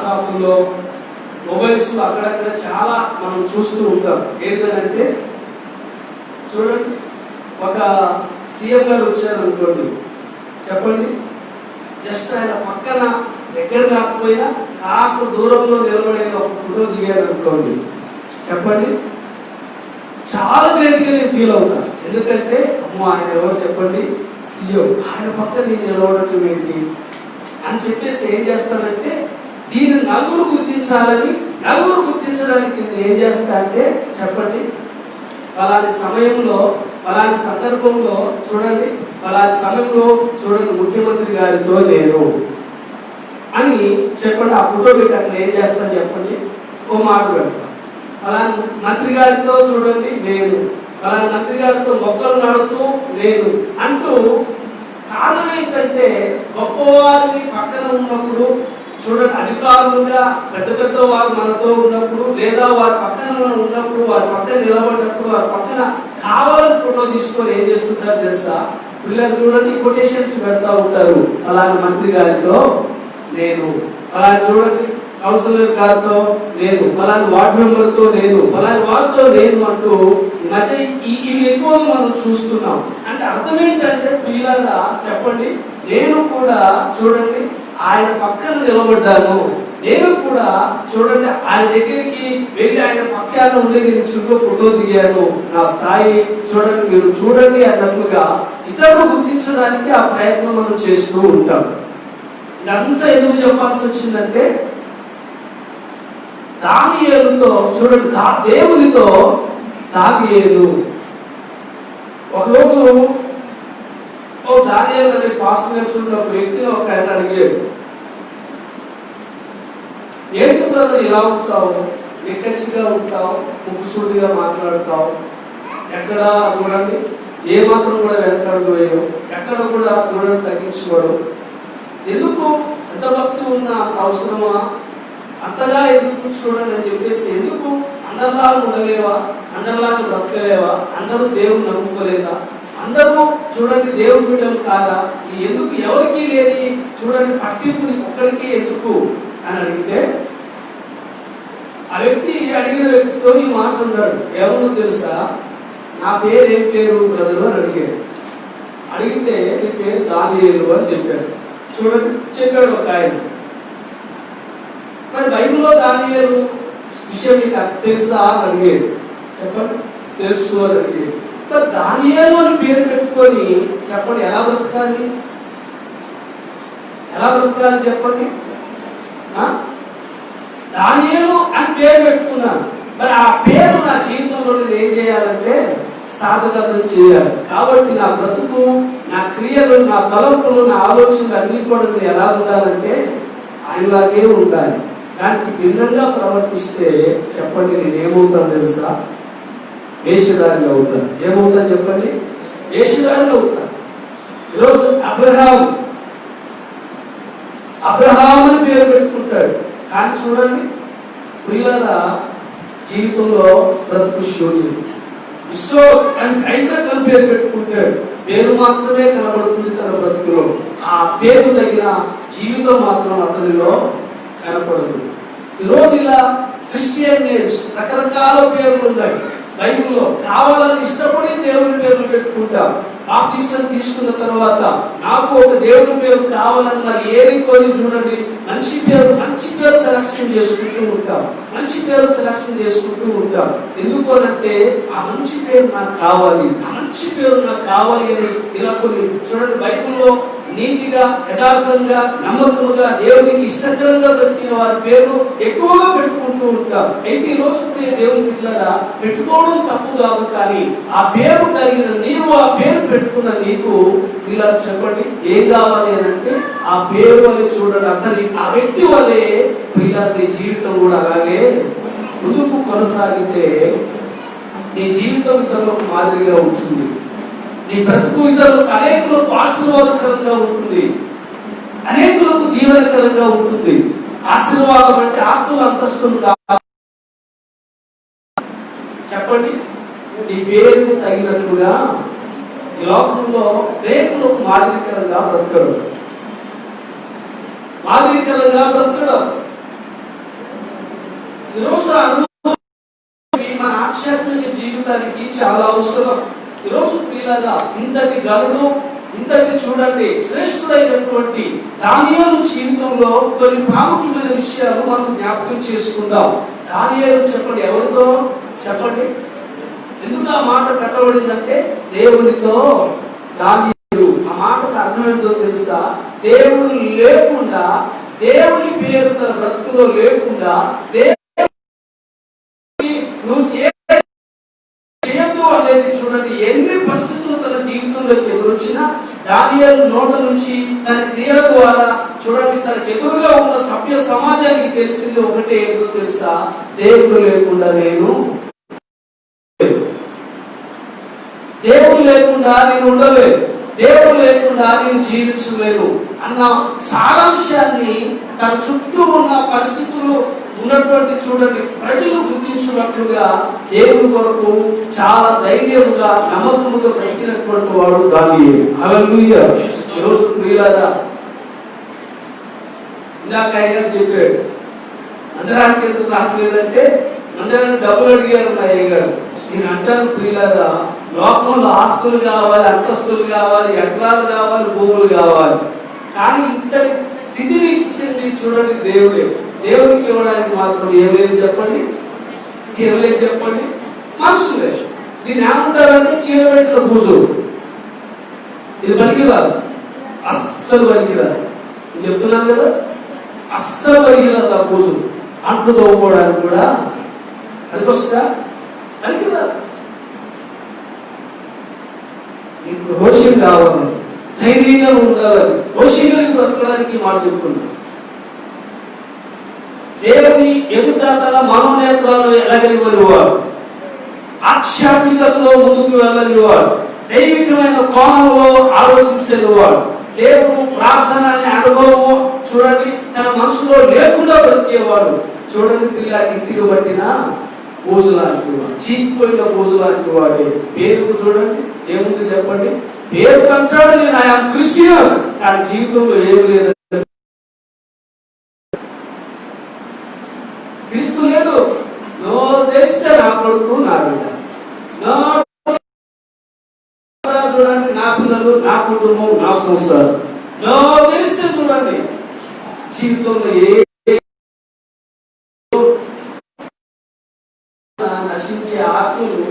వాట్సాప్లో, మొబైల్స్లో అక్కడక్కడ చాలా మనం చూస్తూ ఉంటాం. ఏంటంటే చూడండి, ఒక సీఎం గారు వచ్చారు అనుకోండి, చెప్పండి, జస్ట్ ఆయన పక్కన దగ్గర కాకపోయినా కాస్త దూరంలో నిలబడే ఒక ఫోటో దిగారు అనుకోండి, చెప్పండి, చాలా గ్రేట్గా నేను ఫీల్ అవుతాను. ఎందుకంటే అమ్మో ఆయన ఎవరు చెప్పండి, సీఎం, ఆయన పక్కన నేను నిలబడటం ఏంటి అని చెప్పేసి ఏం చేస్తానంటే, దీన్ని నలుగురు గుర్తించాలని, నలుగురు గుర్తించడానికి నేను ఏం చేస్తా అంటే, చెప్పండి, పలాని సమయంలో, పలాని సందర్భంలో చూడండి, పలాని సమయంలో చూడండి ముఖ్యమంత్రి గారితో నేను అని చెప్పండి. ఆ ఫోటో పెట్టి అక్కడ ఏం చేస్తాను చెప్పండి, ఓ మాట పెడతాను. పలాని మంత్రి గారితో చూడండి నేను, పలాని మంత్రి గారితో మొక్కలు నడుతూ నేను అంటూ. కారణం ఏంటంటే, గొప్పవారిని పక్కన ఉన్నప్పుడు చూడండి, అధికారులుగా పెద్ద పెద్ద వారు మనతో ఉన్నప్పుడు, లేదా వారి పక్కన మనం ఉన్నప్పుడు, వారి పక్కన నిలబడ్డప్పుడు, వారి పక్కన కావాలని ఫోటో తీసుకొని ఏం చేస్తుంటారు తెలుసా, పిల్లలు చూడండి కొటేషన్స్ పెడతా ఉంటారు. అలాంటి మంత్రి గారితో నేను, అలాంటి చూడండి కౌన్సిలర్ గారితో నేను, పలాని వార్డు మెంబర్తో నేను, పలాని వారితో నేను అంటూ ఈ మధ్య ఇవి ఎక్కువగా మనం చూస్తున్నాం. అంటే అర్థం ఏంటంటే పిల్లల చెప్పండి, నేను కూడా చూడండి ఆయన పక్కన నిలబడ్డాను, నేను కూడా చూడండి ఆయన దగ్గరికి వెళ్ళి ఆయన పక్కన ఉండి నేను చుట్టూ ఫోటో దిగాను. నా స్థాయి చూడండి, మీరు చూడండి అన్నట్లుగా ఇతరులు గుర్తించడానికి ఆ ప్రయత్నం మనం చేస్తూ ఉంటాం. ఇదంతా ఎందుకు చెప్పాల్సి వచ్చిందంటే, దానియేలుతో చూడండి, దేవునితో దానియేలు ఒకరోజు దానియేలు అనే పాస్టర్ గారు చూడండి ఒక వ్యక్తిని ఒక ఆయన అడిగాడు, ఏంటి బ్రదర్ ఇలా ఉంటావు, నిక్కచ్చిగా ఉంటావు, ముక్కుసూటిగా మాట్లాడతావు, ఎక్కడ చూడండి ఏ మాత్రం కూడా వెనకడుగు వేయవు, ఎక్కడ కూడా చూడండి తగ్గించుకోవడం, ఎందుకు ఎంత భక్తి ఉన్నా అవసరమా, అంతగా ఎందుకు చూడండి అని చెప్పేసి, ఎందుకు అందరిలాగా ఉండలేవా, అందరిలాగా బ్రతకలేవా, అందరూ దేవుని నమ్ముకోలేదా, అందరూ చూడండి దేవుని బిడ్డలు కాదా, ఎందుకు ఎవరికి లేని చూడండి పట్టింపు ఒక్కరికి ఎందుకు అని అడిగితే, ఆ వ్యక్తి అడిగిన వ్యక్తితో ఈ మాట ఉన్నాడు, ఎవరు తెలుసా, నా పేరు ఏం పేరు బ్రదరు అని అడిగాడు. అడిగితే నీ పేరు దానియేలు అని చెప్పాడు. చూడండి చెప్పాడు ఒక ఆయన. మరి బైబిల్లో దానియేలు విషయం మీకు తెలుసా అని అడిగాడు. చెప్పండి, తెలుసు అని అడిగాడు. మరి దానియేలు అని పేరు పెట్టుకొని చెప్పండి ఎలా బ్రతకాలి, ఎలా బ్రతకాలి చెప్పండి. దానియేలు అని పేరు పెట్టుకున్నాను, మరి ఆ పేరు నా జీవితంలో నేను ఏం చేయాలంటే సాధకతం చేయాలి. కాబట్టి నా బ్రతుకు, నా క్రియలు, నా తలంపులు, నా ఆలోచనలు అన్ని కూడా నేను ఎలా ఉండాలంటే ఆయనలాగే ఉండాలి. దానికి భిన్నంగా ప్రవర్తిస్తే చెప్పండి నేనేమవుతాను తెలుసా, వేషధారిని అవుతాను. ఏమవుతాను చెప్పండి, వేషధారిని అవుతాను. ఈరోజు అబ్రహాం అని పేరు పెట్టుకుంటాడు, కానీ చూడండి ప్రియుల జీవితంలో బ్రతుకు శూన్యం. ఐసాక్ అని పేరు పెట్టుకుంటాడు, పేరు మాత్రమే కనబడుతుంది తన బ్రతుకులో, ఆ పేరు తగిన జీవితం మాత్రం అతనిలో కనపడదు. ఈరోజు ఇలా క్రిస్టియన్ నేమ్స్ రకరకాల పేర్లు ఉన్నాయి బైబిల్లో. కావాలని ఇష్టపడి దేవుని పేర్లు పెట్టుకుంటాం. బాప్తిసం తీసుకున్న తర్వాత నాకు ఒక దేవుని పేరు కావాలని నాకు ఏరికొని చూడండి మంచి పేరు సెలక్షన్ చేసుకుంటూ ఉంటాం, మంచి పేరు సెలక్షన్ చేసుకుంటూ ఉంటాం. ఎందుకు అంటే ఆ మంచి పేరు నాకు కావాలి, ఆ మంచి పేరు నాకు కావాలి అని ఇలా కొన్ని చూడండి బైబిల్లో నీతిగా, యథార్థంగా, నమ్మకముగా, దేవునికి ఇష్టకరంగా బ్రతికిన వారి పేరు ఎక్కువగా పెట్టుకుంటూ ఉంటాం. అయితే ఈ రోజు దేవుని బిడ్డలారా పెట్టుకోవడం తప్పు కాదు, కానీ ఆ పేరు కలిగిన నీవు, ఆ పేరు పెట్టుకున్న నీకు ఇలా చెప్పండి ఏం కావాలి అని అంటే ఆ పేరు వల్లే చూడండి అతని ఆ వ్యక్తి వల్లే పిల్లల జీవితం కూడా అలాగే ముందుకు కొనసాగితే నీ జీవితం ఇతరులకు మాదిరిగా ఉంటుంది. నీ బ్రతుకు ఇతరులకు అనేకులకు ఆశీర్వాదకరంగా ఉంటుంది, అనేకులకు దీవెనకరంగా ఉంటుంది. ఆశీర్వాదం అంటే ఆస్తులు అంతస్తులు కాదు. చెప్పండి నీ పేరుకు తగినట్లుగా ఈ లోకంలో అనేకులకు మాదిరికరంగా బ్రతకడం, మాదిరికరంగా బ్రతకడం. అనుభవం మన ఆధ్యాత్మిక జీవితానికి చాలా అవసరం. ఈరోజు ప్రియులారా, ఇంతటి గనుడు, ఇంతటి చూడండి శ్రేష్ఠుడైనటువంటి దానియేలు జీవితంలో కొన్ని ప్రాముఖ్యమైన విషయాలు మనం జ్ఞాపకం చేసుకుందాం. దానియేలు చెప్పండి, ఎవరితో చెప్పండి, ఎందుకు ఆ మాట పెట్టబడిందంటే దేవునితో. దానియేలు ఆ మాటకు అర్థం ఏంటో తెలుసా? దేవుడు లేకుండా, దేవుని పేరు తన బ్రతుకులో లేకుండా, నువ్వు చేయొద్దు అనేది చూడండి ఎన్ని పరిస్థితులు తన జీవితంలోకి ఎదురొచ్చినా దానియేలు నోట నుంచి తన క్రియల ద్వారా చూడండి తనకు ఎదురుగా ఉన్న సభ్య సమాజానికి తెలిసింది ఒకటే, ఏంటో తెలుసా? దేవుడు లేకుండా నేను ఉండలేను, దేవుడు లేకుండా నేను జీవించలేను అన్న సారాంశాన్ని తన చుట్టూ ఉన్న పరిస్థితులు ఉన్నటువంటి చూడండి ప్రజలు గుర్తించినట్లుగా దేవుని కొరకు చాలా ధైర్యముగా నమ్మకముగా బ్రతికినటువంటి వాడు దానియేలు. హల్లెలూయా. ఈరోజు ప్రియులారా, ఇందాక అయ్యగారు చెప్పాడు మందిరానికి ఎందుకు రావట్లేదంటే మందిరానికి డబ్బులు అడిగారు అయ్యగారు. నేను అంటాను ప్రియులారా, లోకంలో ఆస్తులు కావాలి, అంతస్తులు కావాలి, ఎకరాలు కావాలి, భూములు కావాలి, కానీ ఇంతటి స్థితిని ఇచ్చింది చూడండి దేవుడే. దేవునికి ఇవ్వడానికి మాత్రం ఏం లేదు చెప్పండి, ఏం లేదు చెప్పండి, మనసులే. దీన్ని ఏమంటారంటే చీరబెట్టిన బూజు. ఇది పనికిరాదు, అస్సలు పనికిరాదు. నేను చెప్తున్నాను కదా, అస్సలు పనికిరాదు ఆ బూజు. అంట్లు తోముకోవడానికి కూడా పనికొస్తా, పనికిరాదు. నీకు రోషం కావాలి, ధైర్యంగా ఉండాలని, రోషంగా బ్రతకడానికి మాట చెప్పుకున్నాను. దేవుని ఎదుట తన మనోనేత్రాలు ఎలగనివ్వనివాడు, ఆధ్యాత్మికతలో ముందుకు వెళ్ళనివాడు, దైవికమైన కోణంలో ఆలోచించేవాడు, దేవుడు ప్రార్థన అనే అనుభవం చూడండి తన మనసులో లేకుండా బ్రతికేవాడు. చూడండి పిల్ల ఇంటికి పట్టిన బోజు లాంటి వాడు, చీకిపోయిన బోజు లాంటి వాడే. పేరుకు చూడండి ఏముంది చెప్పండి, పేరు అంటాడు నేను ఐయామ్ క్రిస్టియన్, కానీ జీవితంలో ఏమి లేదు, క్రీస్తు లేడు. నో తెస్తే నా కొడుకు నా బిడ్డ, నో చూడండి నా పిల్లలు, నా కుటుంబం, నా సంసారం, నో తెస్తే చూడండి జీవితంలో నశించే ఆత్మలు,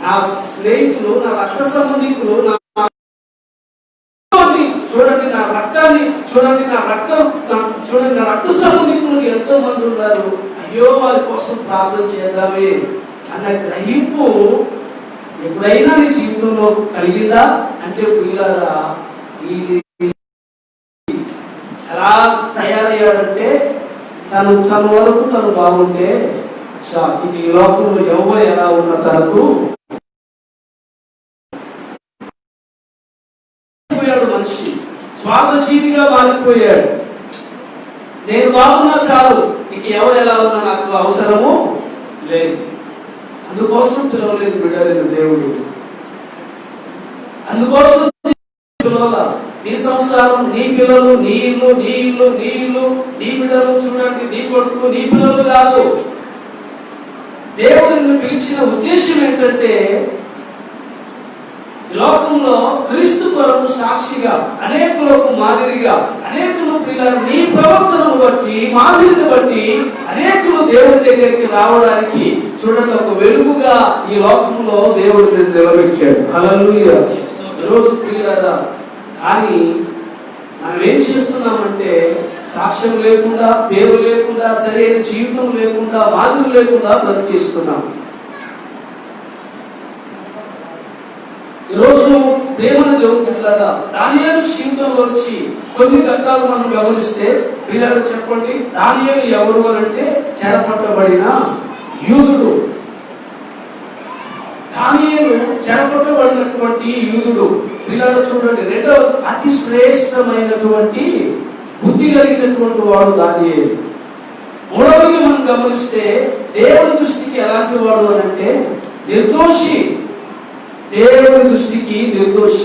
నా స్నేహితులు, నా రక్త సంబంధికులు, చూడండి నా రక్తాన్ని చూడండి, నా రక్తం చూడండి, నా రక్త సంబంధికులు ఎంతో మంది ఉన్నారు. అయ్యో వారి కోసం ప్రార్థన చేద్దామే అన్న గ్రహింపు ఎప్పుడైనా నీ జీవితంలో కలిగిందా అంటే ప్రియులారా, ఈ ఎలా తయారయ్యాడంటే తన వరకు తను బాగుంటే ఇక ఈ లోకంలో ఎవరు ఎలా ఉన్న తనకు మనిషి స్వార్థజీవిగా మారిపోయాడు. నేను బాగున్నా చాలు, ఇక ఎవరు ఎలా ఉన్నా నాకు అవసరము లేదు. అందుకోసం పిలవలేదు బిడ్డలేదు దేవుడు, అందుకోసం పిలవాల. నీ సంసారం, నీ పిల్లలు, నీ ఇల్లు, నీ ఇల్లు, నీ ఇల్లు, నీ బిడ్డలు చూడండి, నీ కొడుకు, నీ పిల్లలు కాదు. దేవుడు నిన్ను పిలిచిన ఉద్దేశం ఏంటంటే లోకంలో క్రీస్తు కొరకు సాక్షిగా, అనేకులకు మాదిరిగా, అనేకులు పిల్లలు నీ ప్రవర్తనను బట్టి, మాదిరిని బట్టి అనేకులు దేవుడి దగ్గరికి రావడానికి చూడండి ఒక వెలుగుగా ఈ లోకంలో దేవుడు నిలబెట్టాడు. హల్లెలూయా. ఈరోజు పిల్లరా, కానీ మనం ఏం చేస్తున్నామంటే సాక్ష్యం లేకుండా, పేరు లేకుండా, సరైన జీవితం లేకుండా, మాదిరి లేకుండా బ్రతికేస్తున్నాం. ఈరోజు ప్రేమను దేవుని బిడ్డలారా, దానియేలు జీవితంలోంచి కొన్ని ఘట్టాలు మనం గమనిస్తే పిల్లలు చెప్పండి, దానియేలు ఎవరు అంటే చెరపట్టబడిన యూదుడు. దానియేలు చెరపట్టబడినటువంటి యూదుడు. పిల్లలు చూడండి, రెండవ అతి శ్రేష్టమైనటువంటి బుద్ధి కలిగినటువంటి వాడు దానియేలు. మూడవది మనం గమనిస్తే దేవుని దృష్టికి ఎలాంటి వాడు అని అంటే నిర్దోషి, దేవుని దృష్టికి నిర్దోషి.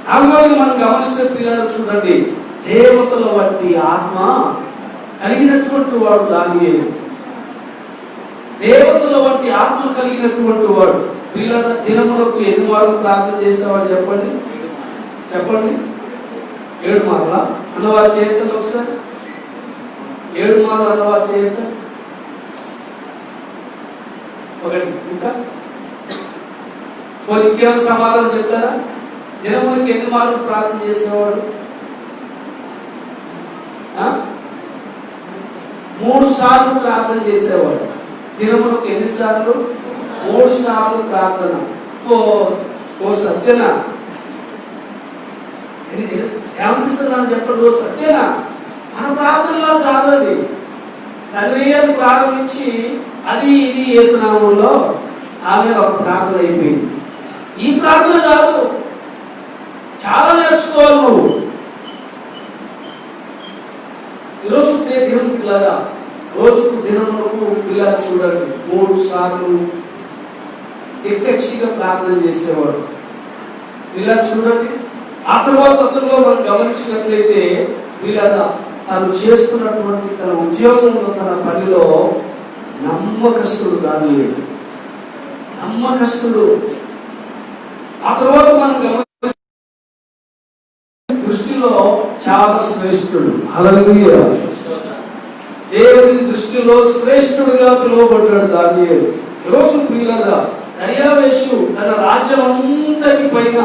నాలుగవది మనం గమనిస్తే పిల్లలు చూడండి, దేవతల వంటి ఆత్మ కలిగినటువంటి వాడు దానియేలు. దేవతల వంటి ఆత్మ కలిగినటువంటి వాడు. పిల్లల దినములకు ఎన్ని మార్లు ప్రార్థన చేసేవాడు చెప్పండి? చెప్పండి. 7 మార్ల అన్నవారు చేయొద్దు. ఒకసారి 7 మార్లు అన్నవారు చేయొద్దు. ఒకటి. ఇంకా మరి ఇంకేమైనా సమాధానం చెప్తారా? దినములకు ఎన్ని మార్లు ప్రార్థన చేసేవాడు? 3 సార్లు ప్రార్థన చేసేవాడు. దినములకు ఎన్నిసార్లు? 3 సార్లు ప్రార్థన. ఓ సత్యనా? ఏమనిపిస్తుంది అని చెప్పండి. ఓ సత్యనా? మన ప్రార్థనలో కాదండి. తండ్రి అని ప్రారంభించి అది ఇది యేసునామంలో ఆమె ఒక ప్రార్థన అయిపోయింది. ఈ ప్రార్థన కాదు, చాలా నేర్చుకోవాలి నువ్వు. ఈరోజు దేవుని పిల్లగా రోజుకు దినములకు పిల్లలు చూడండి 3 సార్లు ఎక్కచ్చిగా ప్రార్థన చేసేవాడు. పిల్లలు చూడండి. ఆ తర్వాత మనం గమనించినట్లయితే పిల్లల తను చేస్తున్నటువంటి తన ఉద్యోగంలో తన పనిలో నమ్మకస్తుడు కానీ నమ్మకస్తుడు. ఆ తర్వాత మనం గమనించ దృష్టిలో చాలా శ్రేష్ఠుడు. హల్లెలూయా. దేవుని దృష్టిలో శ్రేష్ఠుడుగా పిలువబడ్డాడు దానియేలు. ఈరోజు ప్రియులారా దర్యావేషు తన రాజ్యం అంతటి పైన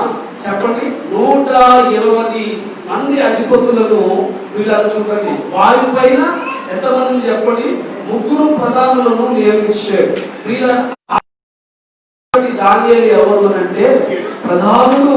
చెప్పండి 120 మంది అధిపతులను వీళ్ళని చూడండి. వారి పైన ఎంతమందిని చెప్పండి? 3 ప్రధానులను నియమించాడు. వీళ్ళ దానియేలు ఎవరు అంటే ప్రధానుడు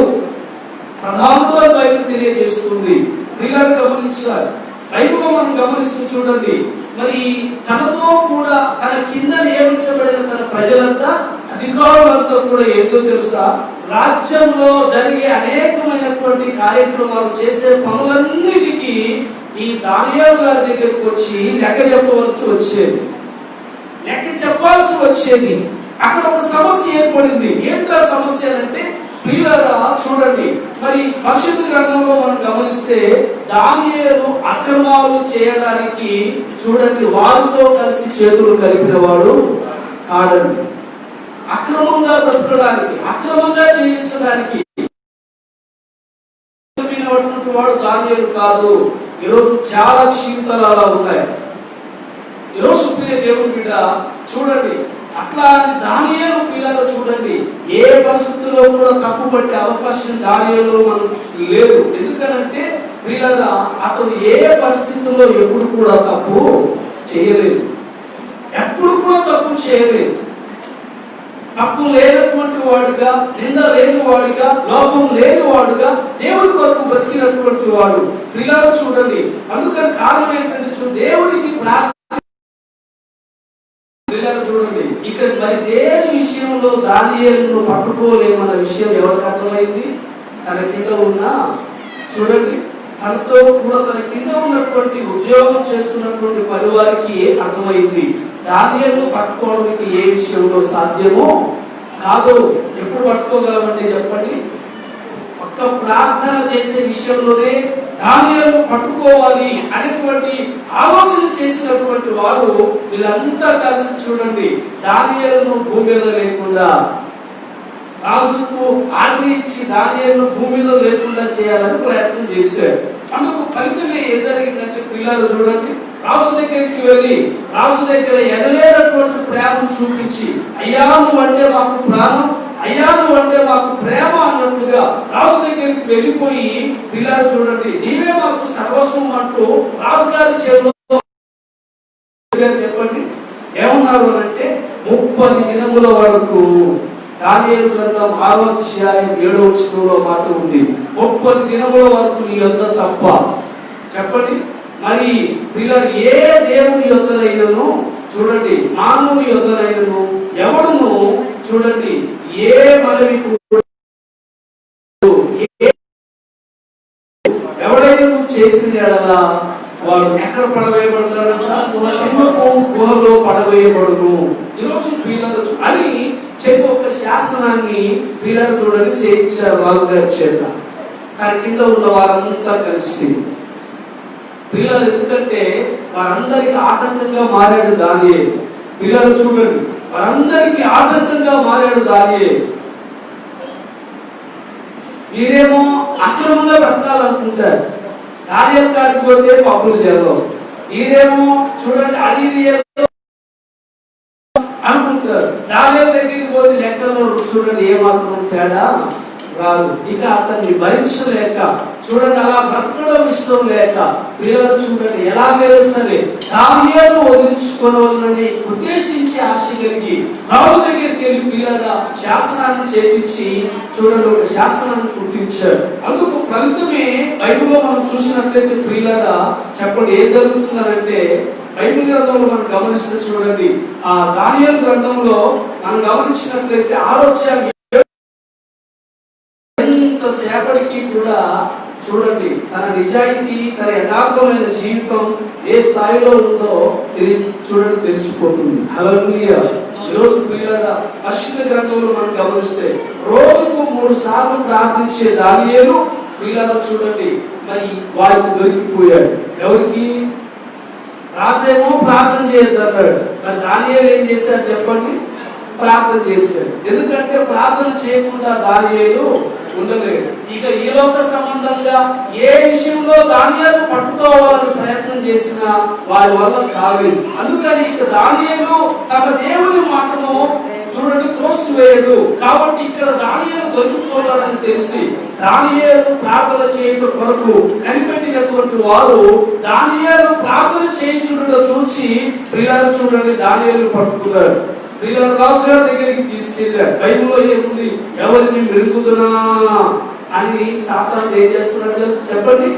అని బైబిల్ తెలియజేస్తుంది. వీళ్ళని గమనించాలి. బైబిల్లో మనం గమనిస్తూ చూడండి. మరి తనతో కూడా తన కింద నియమించబడిన తన ప్రజలంతా అధికారులంతా కూడా ఏంటో తెలుసా? రాజ్యంలో జరిగే అనేకమైనటువంటి కార్యక్రమాలు చేసే పనులన్నిటికీ ఈ దానియేలు గారి దగ్గరకు వచ్చి లెక్క చెప్పాల్సి వచ్చేది. అక్కడ ఒక సమస్య ఏర్పడింది. ఏంటో సమస్య అంటే ప్రియులారా చూడండి. మరి పరిశుద్ధ గ్రంథంలో మనం గమనిస్తే దానియేలు అక్రమాలు చేయడానికి చూడండి వారితో కలిసి చేతులు కలిపిన వాడు కాదండి. అక్రమంగా బ్రతకడానికి, అక్రమంగా జీవించడానికి వాడు దానియేలు కాదు. ఈరోజు చాలా జీవితాలు అలా ఉన్నాయి. ఈరోజు ప్రియ దేవుని బిడ్డ చూడండి. అట్లా దానియేలు పిల్లలు చూడండి ఏ పరిస్థితుల్లో కూడా తప్పు పట్టే అవకాశం దానియేలు మనకు లేదు. ఎందుకనంటే పిల్లల అతను ఏ పరిస్థితుల్లో ఎప్పుడు కూడా తప్పు చేయలేదు. ఎప్పుడు కూడా తప్పు చేయలేదు. తప్పు లేనటువంటి వాడుగా, నింద లేని వాడుగా, లోపం లేని వాడుగా దేవుడి కొరకు బ్రతికినటువంటి వాడు. పిల్లలు చూడండి. అందుకని కారణం ఏంటంటే దేవుడికి పిల్లలు చూడండి. ఇక మరి దేని విషయంలో దానియేలును పట్టుకోలేమన్న విషయం ఎవరికి అర్థమైంది? తన కింద ఉన్న చూడండి తనతో కూడా తన కింద ఉన్నటువంటి ఉద్యోగం చేస్తున్నటువంటి పరివారికి అర్థమైంది. దానియేలును పట్టుకోవడానికి ఏ విషయంలో సాధ్యమో కాదు. ఎప్పుడు పట్టుకోగలమంటే చెప్పండి? ఒక్క ప్రార్థన చేసే విషయంలోనే దానియేలును పట్టుకోవాలి అనేటువంటి ఆలోచన చేసినటువంటి వారు వీళ్ళంతా కలిసి చూడండి దానియేలును భూమి మీద లేకుండా రాజుకు ఆజ్ఞ ఇచ్చి దానియేలును భూమి మీద లేకుండా చేయాలని ప్రయత్నం చేశారు. అందుకు ఫలితమే ఏం జరిగిందంటే పిల్లలు చూడండి రాజు దగ్గరికి వెళ్ళి రాజు దగ్గర ఎనలేనటువంటి ప్రేమను చూపించి అయ్యా నువ్వు అంటే మాకు ప్రాణం, అయ్యా నువ్వు అంటే మాకు ప్రేమ అన్నట్లుగా రాజు దగ్గరికి వెళ్ళిపోయి పిల్లలు చూడండి నీవే మాకు సర్వస్వం అంటూ రాజుగారి చెవులో చెప్పండి ఏమన్నారు అంటే 30 దినముల వరకు దానియేలు గ్రంథం 6వ అధ్యాయం 7వ వచనంలో మాట ఉంది. 30 దినముల వరకు నీ యొద్ద తప్ప చెప్పండి. మరి పిల్లలు ఏ దేవుని యొద్దనైనను చూడండి మానవుని యొద్దనైనను ఎవడును చూడండి ఏ మనవి ఎవడైనా చేసిన ఎడలా వాడు ఎక్కడ పడవేయబడతాడంట? గుహలో పడవేయబడును. ఈరోజు పిల్లలు అని చెప్పి ఒక శాసనాన్ని పిల్లలు చూడని చేయించారు రాజుగారి చేత. తన కింద ఉన్న వారంతా కలిసి పిల్లలు ఎందుకంటే వారందరికి ఆటంకంగా మారాడు దానియేలు. పిల్లలు చూడండి, వారందరికీ ఆటంకంగా మారాడు దానియేలు. మీరేమో అక్రమంగా బ్రతకాలనుకుంటారు, దానియేలు కాడికి పోతే పప్పులు జరగవు. మీరేమో చూడండి అది అనుకుంటారు, దానియేలు దగ్గరికి పోతే లెక్కల్లో చూడండి ఏమాత్రం తేడా రాదు. ఇక అతన్ని భరించలేక చూడండి అలా బ్రతకడం ఇష్టం లేక పిల్లలు చూడండి ఎలాగైనా సరే దానియేలు వదిలించుకోవాలని ఉద్దేశించి ఆశ కలిగి రాజు దగ్గరికి వెళ్ళి పిల్లల శాసనాన్ని చేపించి చూడండి ఒక శాసనాన్ని పుట్టించారు. అందుకు ఫలితమే బైబిల్లో మనం చూసినట్లయితే పిల్లల చెప్పండి ఏం జరుగుతుందంటే, బైబిల్ గ్రంథంలో మనం గమనిస్తే చూడండి ఆ దానియేలు గ్రంథంలో మనం గమనించినట్లయితే 6వ అధ్యాయం సేపటికి కూడా చూడండి తన నిజాయితీ, తన యథార్థమైన జీవితం ఏ స్థాయిలో ఉందో చూడండి తెలిసిపోతుంది. హల్లెలూయా. ఈరోజు పిల్లల పరిశుద్ధ గ్రంథంలో మనం గమనిస్తే రోజుకు 3 సార్లు ప్రార్థించే దానియేలు పిల్లల చూడండి మరి వారికి దొరికిపోయాడు. ఎవరికి? రాజేమో ప్రార్థన చేయొద్దన్నాడు, మరి దానియేలు ఏం చేశాడు చెప్పండి? ప్రార్థన చేశాడు. ఎందుకంటే ప్రార్థన చేయకుండా దానియేలు ఉండలేదు. ఇక ఈ లోక సంబంధంగా ఏ విషయంలో దానియేలు పట్టుకోవాలని ప్రయత్నం చేసినా వారి వల్ల కాలేదు. అందుకని ఇక దానియేలు తన దేవుని మాటను చూడండి త్రోసివేయడు. కాబట్టి ఇక్కడ దానియేలు దొరికిపోతాడని తెలిసి దానియేలు ప్రార్థన చేయడం కొరకు కనిపెట్టినటువంటి వారు దానియేలు ప్రార్థన చేయించుట చూసి పిల్లలు చూడండి దానియేలు పట్టుకున్నారు. పిల్లలు రాజు గారి దగ్గరికి తీసుకెళ్ళారు. బైబిల్లో ఏముంది? ఎవరిని మృంగుదునా అని సాతాను ఏం చేస్తున్నాడు చెప్పండి?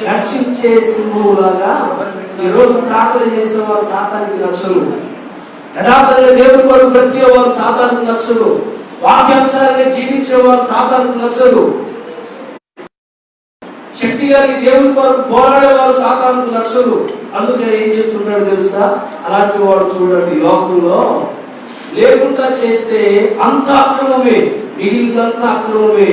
రక్షించే సింహంలాగా ఈరోజు ప్రార్థన చేసేవారు సాతానికి నచ్చరు. యథార్థంగా దేవుని కొరకు బ్రతికేవారు సాతానికి నచ్చరు. వాక్యానుసారంగా జీవించేవారు సాతానికి నచ్చరు. శక్తి కలిగి దేవుని కొరకు పోరాడేవారు సాతానికి నచ్చరు. అందుకని ఏం చేస్తుంటాడు తెలుసా? అలాంటి వాడు చూడండి లోకంలో లేకుండా చేస్తే అంత అక్రమమే, మిగిలినంత అక్రమమే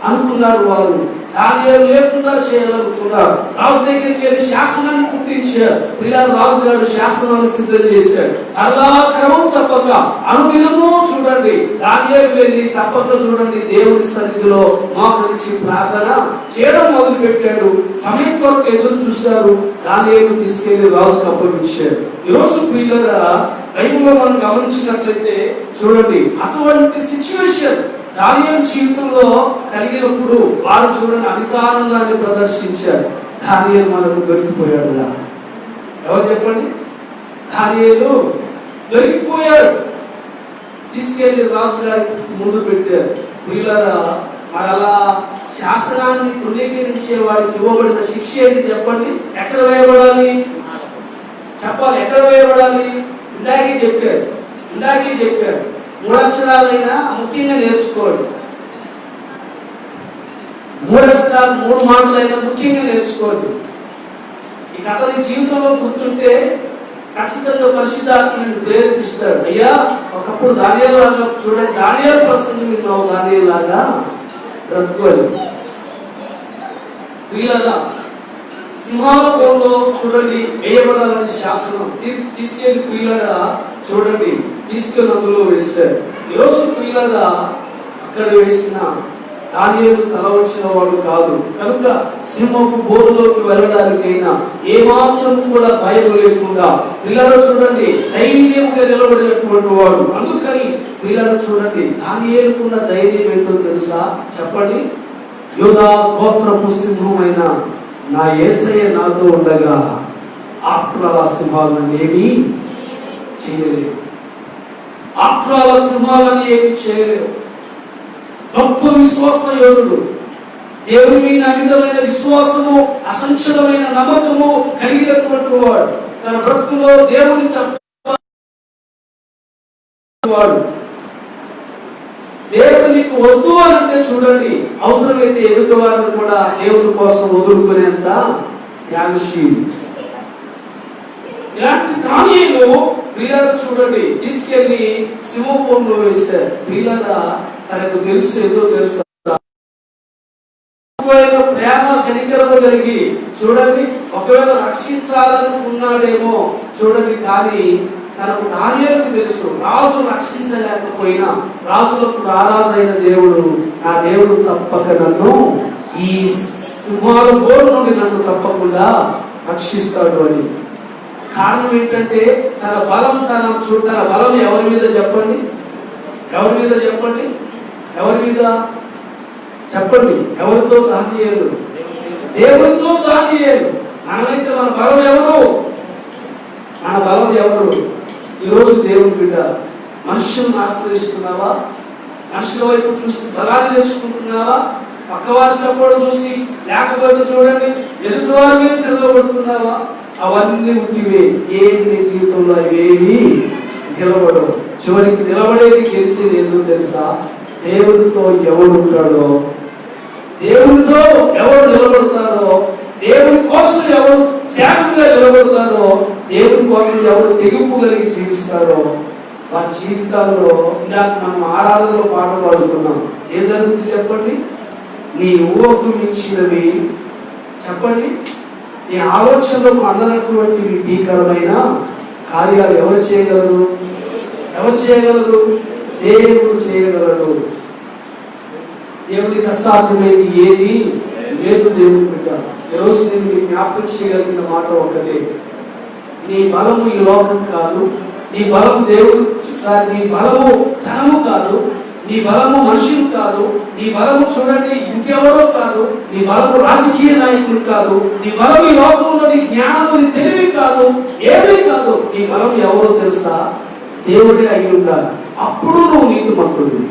అనుకున్నారు వారు. దానియేలు లేకుండా చేయాలనుకున్నారు. రాజు దగ్గరికి వెళ్ళి శాసనాన్ని పుట్టించారు. పిల్లలు రాజు గారు శాసనాన్ని సిద్ధం చేశారు. అలా క్రమం తప్పక అనుదినము చూడండి దానియేలు వెళ్ళి తప్పక చూడండి దేవుని సన్నిధిలో మోకరించి ప్రార్థన చేయడం మొదలు పెట్టాడు. సమయం కొరకు ఎదురు చూశారు. దానియేలు తీసుకెళ్లి రాజుకు అప్పగించారు. ఈరోజు పిల్లల బైబిల్లో మనం గమనించినట్లయితే చూడండి అటువంటి సిచ్యువేషన్ దానియేలు జీవితంలో కలిగినప్పుడు వారు చూడండి అమితానందాన్ని ప్రదర్శించారు. దానియేలు మనకు దొరికిపోయాడుగా. ఎవరు చెప్పండి? దానియేలు దొరికిపోయాడు. తీసుకెళ్లి రాజు గారికి ముందు పెట్టారు. వీళ్ళరా మరి అలా శాసనాన్ని తృణీకరించే వాడికి ఇవ్వబడిన శిక్ష ఏంటి చెప్పండి? ఎక్కడ వేయబడాలి చెప్పాలి? ఎక్కడ వేయబడాలి? ఇందాకే చెప్పారు 3 అక్షరాలైనా ముఖ్యంగా నేర్చుకోండి. 3 అక్షరాలు 3 మాటలైనా ముఖ్యంగా నేర్చుకోండి. ఈ కథ నీ జీవితంలో గుర్తుంటే ఖచ్చితంగా పరిశుద్ధాత్మని ప్రేరేపిస్తాడు. అయ్యా ఒకప్పుడు దానియేలు లాగా చూడండి, దానియేలు ప్రసంగం విన్నావు, దానియేలు లాగా బ్రతుకోవాలి. వీళ్ళ సింహాలకోలో చూడండి వేయబడాలని శాసనం తీసుకెళ్లి పిల్లగా చూడండి తీసుకెళ్ళి అందులో వేస్తారు. ఈరోజు పిల్లగా అక్కడ వేసిన దానియేలు తల వచ్చిన వాడు కాదు కనుక సింహపు బోరులోకి వెళ్ళడానికైనా ఏమాత్రం కూడా భయం లేకుండా పిల్లలు చూడండి ధైర్యంగా నిలబడినటువంటి వాడు. అందుకని పిల్లలు చూడండి దానియేలుకున్న ధైర్యం ఏంటో తెలుసా చెప్పండి? యూదా గోత్రపు సింహమైన నా యేసయ్య నాతో ఉండగా ఆప్రాల సింహాలను ఏమీ చేయలేవు. ఆప్రాల సింహాలను ఏమీ చేయలేవు. గొప్ప విశ్వాస యోధుడు, దేవుని మీద అమితమైన విశ్వాసము, అసంచలమైన నమ్మకము కలిగినటువంటి వాడు. తన బ్రతుకులో దేవుని వాడు. దేవుడు నీకు వద్దు అని అంటే చూడండి అవసరమైతే ఎదుటి వారిని కూడా దేవుని కోసం వదులుకునేంత త్యాగశీలు. ఇలాంటి దానియేలు ప్రియులను చూడండి తీసుకెళ్లి సింహపురంలో వేశారు. ప్రియుల తనకు తెలుసు ఏదో తెలుసు ప్రేమ కనికరము కలిగి చూడండి ఒకవేళ రక్షించాలనుకున్నాడేమో చూడండి, కానీ తనకు దానియేలుకు తెలుసు, రాజు రక్షించలేకపోయినా రాజులకు రారాజు అయిన దేవుడు, నా దేవుడు తప్పక నన్ను ఈ సింహాల గోరు నుండి నన్ను తప్పకుండా రక్షిస్తాడు అని. కారణం ఏంటంటే తన బలం ఎవరి మీద చెప్పండి, ఎవరి మీద చెప్పండి, ఎవరి మీద చెప్పండి, ఎవరితో? దానియేలు, దేవుడితో దానియేలు. మనమైతే మన బలం ఎవరు? మన బలం ఎవరు? ఈరోజు దేవుని బిడ్డ, మనుషులను ఆశ్రయిస్తున్నావా? మనుషుల వైపు చూసి బలాన్ని తెచ్చుకుంటున్నావా? పక్కవారి సపోర్ట్ చూసి, లేకపోతే చూడండి ఎదుటి వారి మీద తిరగబడుతున్నావా? అవన్నీ ఉంటివే. ఏది నీ జీవితంలో అవేవి నిలబడవు. చివరికి నిలబడేది, గెలిచేది ఎందుకు తెలుసా? దేవుడితో ఎవడు ఉంటాడో, దేవుడితో ఎవరు నిలబడతారో, దేవుడి కోసం ఎవరు త్యాగంగా నిలబడతారో, దేవుడి కోసం ఎవరు తెగింపు కలిగి జీవిస్తారో, వారి జీవితాల్లో ఇలాగ మనం ఆరాధనలో పాట పాడుతున్నాం. ఏం జరుగుతుంది చెప్పండి? నీ ఊహకు మించినవి చెప్పండి, నీ ఆలోచనలకు అందనటువంటి భీకరమైన కార్యాలు ఎవరు చేయగలరు? ఎవరు చేయగలరు? దేవుడు చేయగలరు. దేవునికి అసాధ్యమైంది ఏది లేదు. దేవుడు బిడ్డ, ఈరోజు నేను మీకు జ్ఞాపకం చేయగలిగిన మాట ఒకటే, నీ బలము ఈ లోకం కాదు, నీ బలము దేవుడు, నీ బలము ధనము కాదు, నీ బలము మనుషులు కాదు, నీ బలము చూడండి ఇంకెవరో కాదు, నీ బలము రాజకీయ నాయకులు కాదు, నీ బలం ఈ లోకంలో నీ జ్ఞానము, నీ తెలివి కాదు, ఏమీ కాదు. నీ బలం ఎవరో తెలుసా? దేవుడే అయి ఉండాలి. అప్పుడు నువ్వు నీతిమంతుడివి,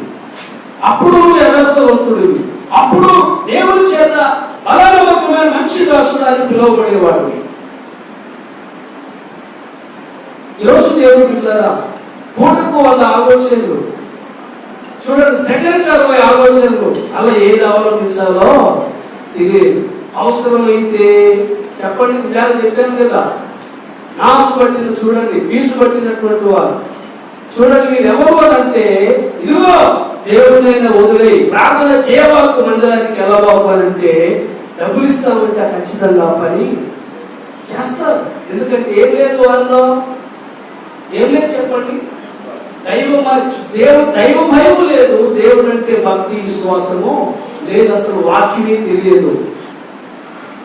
అప్పుడు నువ్వు యథార్థవంతుడివి, అప్పుడు దేవుడి చేత బలనమ్మకమైన మంచి దాసుడాన్ని పిలువబడేవాడివి. ఈరోజు దేవుడి పిల్లరా, పూటకు వాళ్ళ ఆలోచనలు చూడండి, సెకండ్ 60 ఆలోచనలు, అలా ఏది అవలంబించాలో తెలియదు. అవసరమైతే చెప్పండి, నేను చెప్పాను కదా, నాసు పట్టిన చూడండి, పీసు పట్టినటువంటి వారు చూడండి, మీరు ఎవరు అని అంటే, ఇదిగో దేవుడినైనా వదిలే ప్రార్థన చేయబాకు, మందిరానికి వెళ్ళబాకు అని అంటే డబ్బులు ఇస్తామంటే ఖచ్చితంగా పని చేస్తారు. ఎందుకంటే ఏం లేదు వాళ్ళలో, ఏం లేదు చెప్పండి, దైవ భయం లేదు, దేవుడు అంటే భక్తి విశ్వాసము లేదు, అసలు వాక్యమే తెలియదు.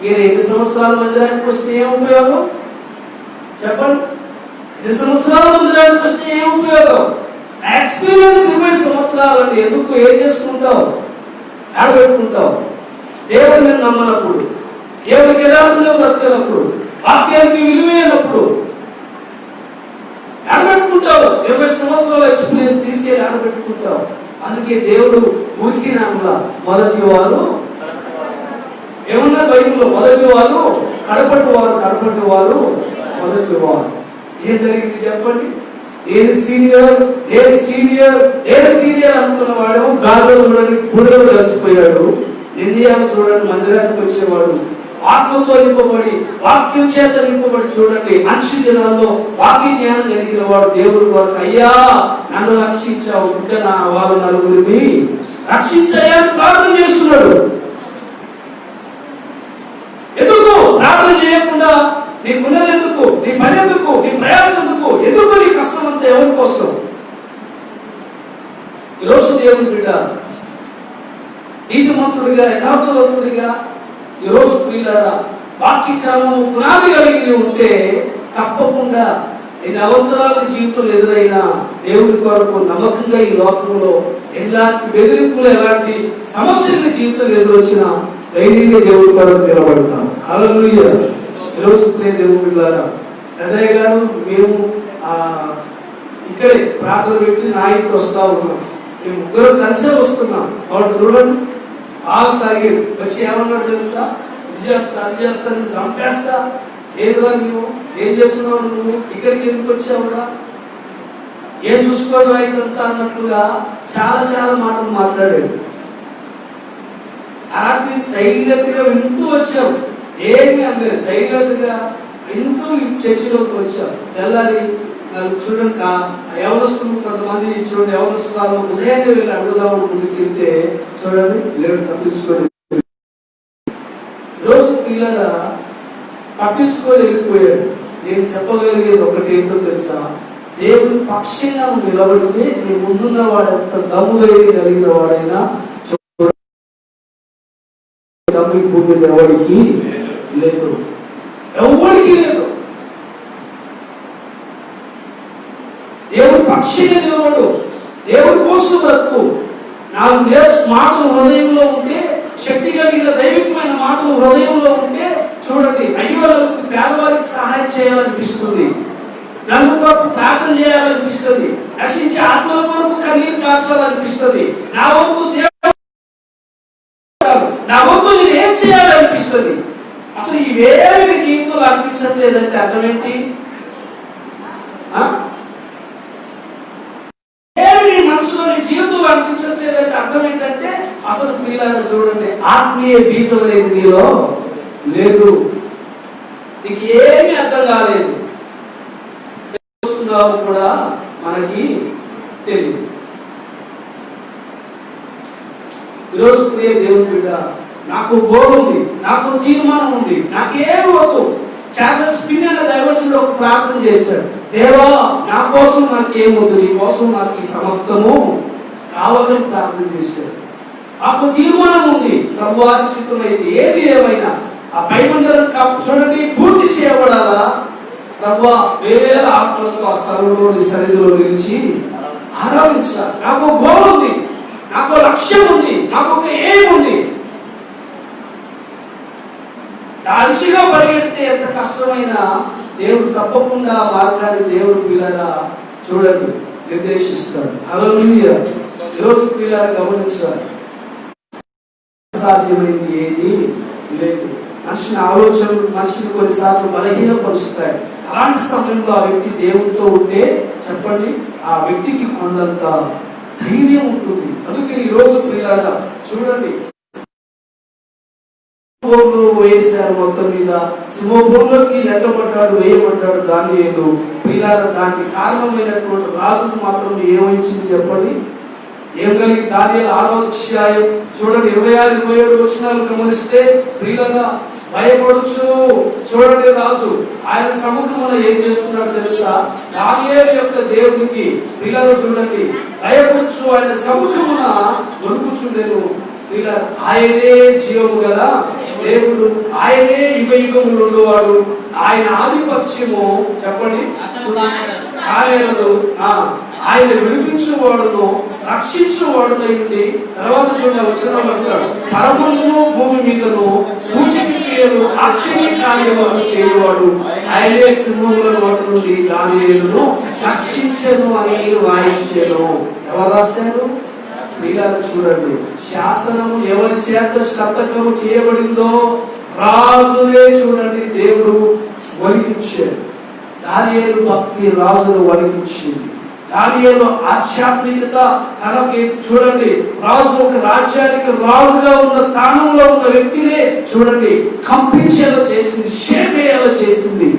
ఈయన 5 సంవత్సరాల మందిరానికి వస్తే ఏం ఉపయోగం చెప్పండి? 5 సంవత్సరాల మందిరానికి వస్తే ఏం ఉపయోగం? ఎక్స్పీరియన్స్ 20 సంవత్సరాలు అంటే ఎందుకు? ఏం చేసుకుంటావు? ఆడబెట్టుకుంటావు. దేవుడిని నమ్మనప్పుడు, దేవుడికి యథార్థంగా బ్రతకనప్పుడు, వాక్యానికి విలువైనప్పుడు ఆడబెట్టుకుంటావు. 20 సంవత్సరాల ఎక్స్పీరియన్స్ తీసుకెళ్ళి ఆడబెట్టుకుంటావు. అందుకే దేవుడు ఊరికి నామలా మొదటి వారు ఏమన్నా బైబిల్లో, మొదటి వారు కడపటి వారు మొదటి వారు. ఏం జరిగింది చెప్పండి? నేను సీనియర్ అనుకున్న వాడేమో గాల్లో చూడండి బుడగలు కలిసిపోయాడు. నిర్ణయాలు చూడండి మందిరానికి వచ్చేవాడు ఆత్మతో నింపబడి, వాక్యం చేత నింపబడి చూడండి అంశి దినాల్లో వాక్య జ్ఞానం కలిగిన వాడు దేవుడు వారికి, అయ్యా నన్ను రక్షించావు, ఇంకా నా వాళ్ళ నలుగురిని రక్షించయ్యా ప్రార్థన చేస్తున్నాడు. ఎందుకు ప్రార్థన చేయకుండా? నీకున్నది ఎందుకు? నీ పని ఎందుకు? నీ ప్రయాసం ఎందుకు? ఎందుకు నీ కష్టం అంతా ఎవరి కోసం? ఈరోజు దేవుని బిడ్డ, నీతిమంతుడిగా యథార్థవంతుడిగా ఈరోజు ప్రియులారా వాక్య క్రమము పునాది కలిగి ఉంటే తప్పకుండా ఎన్ని అవంతరాల జీవితంలో ఎదురైనా దేవుడి కొరకు నమ్మకంగా ఈ లోకంలో ఎలాంటి బెదిరింపులు, ఎలాంటి సమస్యలు జీవితంలో ఎదురొచ్చినా ధైర్యంగా దేవుడి కొరకు నిలబడతాం. హల్లెలూయా. ఈరోజు ప్రియ దేవుని బిడ్డలారా, పెద్దయ్య గారు మేము ఇక్కడే ప్రార్థన పెట్టి నా ఇంటికి వస్తా ఉన్నాం. మేము ముగ్గురు కలిసే వస్తున్నాం. వాడు చూడండి బాగా తాగి వచ్చి ఏమన్నాడు తెలుసా? ఇది చేస్తా, అది చేస్తా, నేను చంపేస్తా. ఏదిరా నువ్వు? ఏం చేస్తున్నావు నువ్వు? ఇక్కడికి ఎందుకు వచ్చావురా? ఏం చూసుకోవడం ఇదంతా అన్నట్లుగా చాలా చాలా మాటలు మాట్లాడాడు. ఆ రాత్రి సైలెంట్ గా వింటూ వచ్చాం, ఏమి అనలేదు, సైలెంట్ గా వింటూ చర్చిలోకి వచ్చాం. తెల్లారి చూడండి యవనస్తులు కొంతమంది చూడండి, యవనస్తులు ఉదయాన్నే వెళ్ళి అడుగుదాం ముందుకు వెళ్తే చూడండి లేడు తప్పించుకొని. ఈరోజు పిల్లల పట్టించుకొని వెళ్ళిపోయాడు. నేను చెప్పగలిగేది ఒకటి ఏంటో తెలుసా, దేవుడి పక్షంగా నిలబడితే నీ ముందున్న వాడు ఎంత దమ్ముధైర్యం కలిగిన వాడైనా దమ్ము భూమి ఎవరికి లేదు, ఎవరికి లేదు. దేవుడి పక్షంగా నిలబడు, దేవుడి కోసం బ్రతుకు. నాకు మాటలు హృదయంలో ఉంటే, శక్తి కలిగిన దైవికమైన మాటలు హృదయంలో ఉంటే చూడండి, అయ్యో పేదవారికి సహాయం చేయాలనిపిస్తుంది, నన్ను కొరకు ప్రార్థన చేయాలనిపిస్తుంది, నశించే ఆత్మల కొరకు కన్నీరు కాల్చాలనిపిస్తుంది, నా వంతు నేను ఏం చేయాలనిపిస్తుంది. అసలు ఇవేమి జీవితంలో అనిపించట్లేదంటే అర్థం ఏంటి? ఏమి మనసులో జీవితంలో అనిపించట్లేదంటే అర్థం ఏంటంటే అసలు పిల్లలు చూడండి, ఆత్మీయ బీజం అనేది నీలో లేదు, నీకు ఏమీ అర్థం కాలేదు, కూడా మనకి తెలియదు. ఈరోజు ప్రియ దేవుని బిడ్డ, నాకు గోల్ ఉంది, నాకు తీర్మానం ఉంది, నాకేం వద్దు. చార్లెస్ ఫిన్నీ అనే దైవజనుడు ఒక ప్రార్థన చేశాడు, దేవా నా కోసం నాకేం వద్దు, నీ కోసం నాకు ఈ సమస్తము కావాలని ప్రార్థన చేశాడు. నాకు తీర్మానం ఉంది, ప్రభువారి చిత్తమైంది, ఏది ఏమైనా ఆ పైమండలం చూడండి పూర్తి చేయబడాలా. ప్రభువా వేవేల ఆత్మలతో ఆ స్థలంలో నీ సన్నిధిలో నిలిచి ఆరాధించాలి. నాకు గోల్ ఉంది, నాకు లక్ష్యం ఉంది, నాకు ఒక ఎయిమ్ ఉంది. దాల్చిగా పరిగెడితే ఎంత కష్టమైనా దేవుడు తప్పకుండా మార్గాన్ని దేవుడు పిల్లగా చూడండి నిర్దేశిస్తాడు. హల్లెలూయా. ఈరోజు పిల్లగా గమనించాలి, సాధ్యమైంది ఏది లేదు. మనిషిని ఆలోచనలు మనిషిని కొన్నిసార్లు బలహీనపరుస్తాయి. అలాంటి సమయంలో ఆ వ్యక్తి దేవుడితో ఉంటే చెప్పండి, ఆ వ్యక్తికి కొండంత ధైర్యం ఉంటుంది. అందుకని ఈ రోజు పిల్లగా చూడండి, వేసారు మొత్తం మీద, సింహభూమిలోకి నెట్టబడ్డాడు, వేయబడ్డాడు దానియేలు. పిల్లగా దానికి కారణమైనటువంటి రాజుకు మాత్రం ఏమైంది చెప్పండి, ఏం కలిగి దానియేలు 6వ అధ్యాయం చూడండి 26-27 వచనాలు గమనిస్తే, పిల్లగా భయపడుచు చూడండి రాజు ఆయన సముఖమున ఏం చేస్తున్నాడు తెలుసా, దానియేలు యొక్క దేవునికి పిల్లలు చూడండి భయపడుచు ఆయన సముఖమున వణుకుచుండెను. పిల్లలు ఆయనే జీవము గల దేవుడు, ఆయనే యుగ యుగములు ఉండేవాడు, ఆయన ఆధిపత్యము చెప్పండి కాలేదు. ఆయన విడిపించేవాడును రక్షించేవాడునైంది. తర్వాత చూడండి వచనం అంటాడు, పరమందును భూమి మీదను సూచక క్రియలు ఆశ్చర్య కార్యములు చేయవాడు, ఆయనే సింహముల నోటి నుండి దానియేలును రక్షించెను అని వాయించెను. ఎవరు రాశారు? పిల్లలు చూడండి, శాసనము ఎవరి చేత శతకము చేయబడిందో రాజునే చూడండి దేవుడు వణికించాడు. దానియేలు భక్తి రాజును వణికించింది. దానియేలు ఆధ్యాత్మికత తనకి చూడండి, రాజు ఒక రాజ్యానికి రాజుగా ఉన్న స్థానంలో ఉన్న వ్యక్తినే చూడండి కంపించేలా చేసింది, షేక్ అయ్యేలా చేసింది.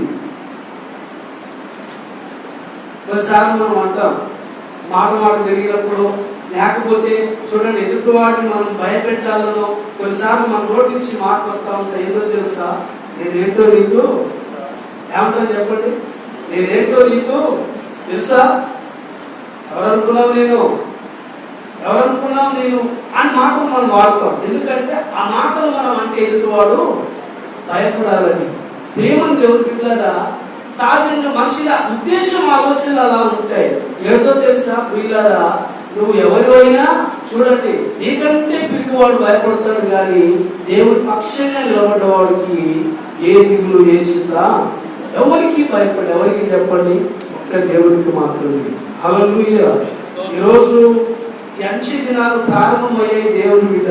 ఒకసారి మనం అంటాం మాట పెరిగినప్పుడు, లేకపోతే చూడండి ఎదుటివాడిని మనం భయపెట్టాలనో కొన్నిసార్లు మన నోటి నుంచి మాట వస్తూ ఉంటాయి, ఏదో తెలుసా నేనేంటో నీకు ఏమంటాను చెప్పండి, నేనేంటో నీకు తెలుసా, ఎవరనుకున్నావు నేను అని మాటలు మనం వాడతాం. ఎందుకంటే ఆ మాటలు మనం అంటే ఎదుటివాడు భయపడాలని. ప్రేమను దేవుడి పిల్లగా సహజంగా మనిషిగా ఉద్దేశం ఆలోచనలు అలా ఉంటాయి. ఏదో తెలుసా పిల్లగా, నువ్వు ఎవరివైనా చూడండి నీకంటే పిరికివాడు భయపడతాడు, కానీ దేవుడి పక్షంగా నిలబడ్డవాడికి ఏ దిగులు ఏ చింత ఎవరికి భయపడి, ఎవరికి చెప్పండి, ఒక్క దేవుడికి మాత్రమే. హల్లెలూయా. ఈరోజు ఈ అంచె దినాలు ప్రారంభమయ్యాయి. దేవుని బిడ్డ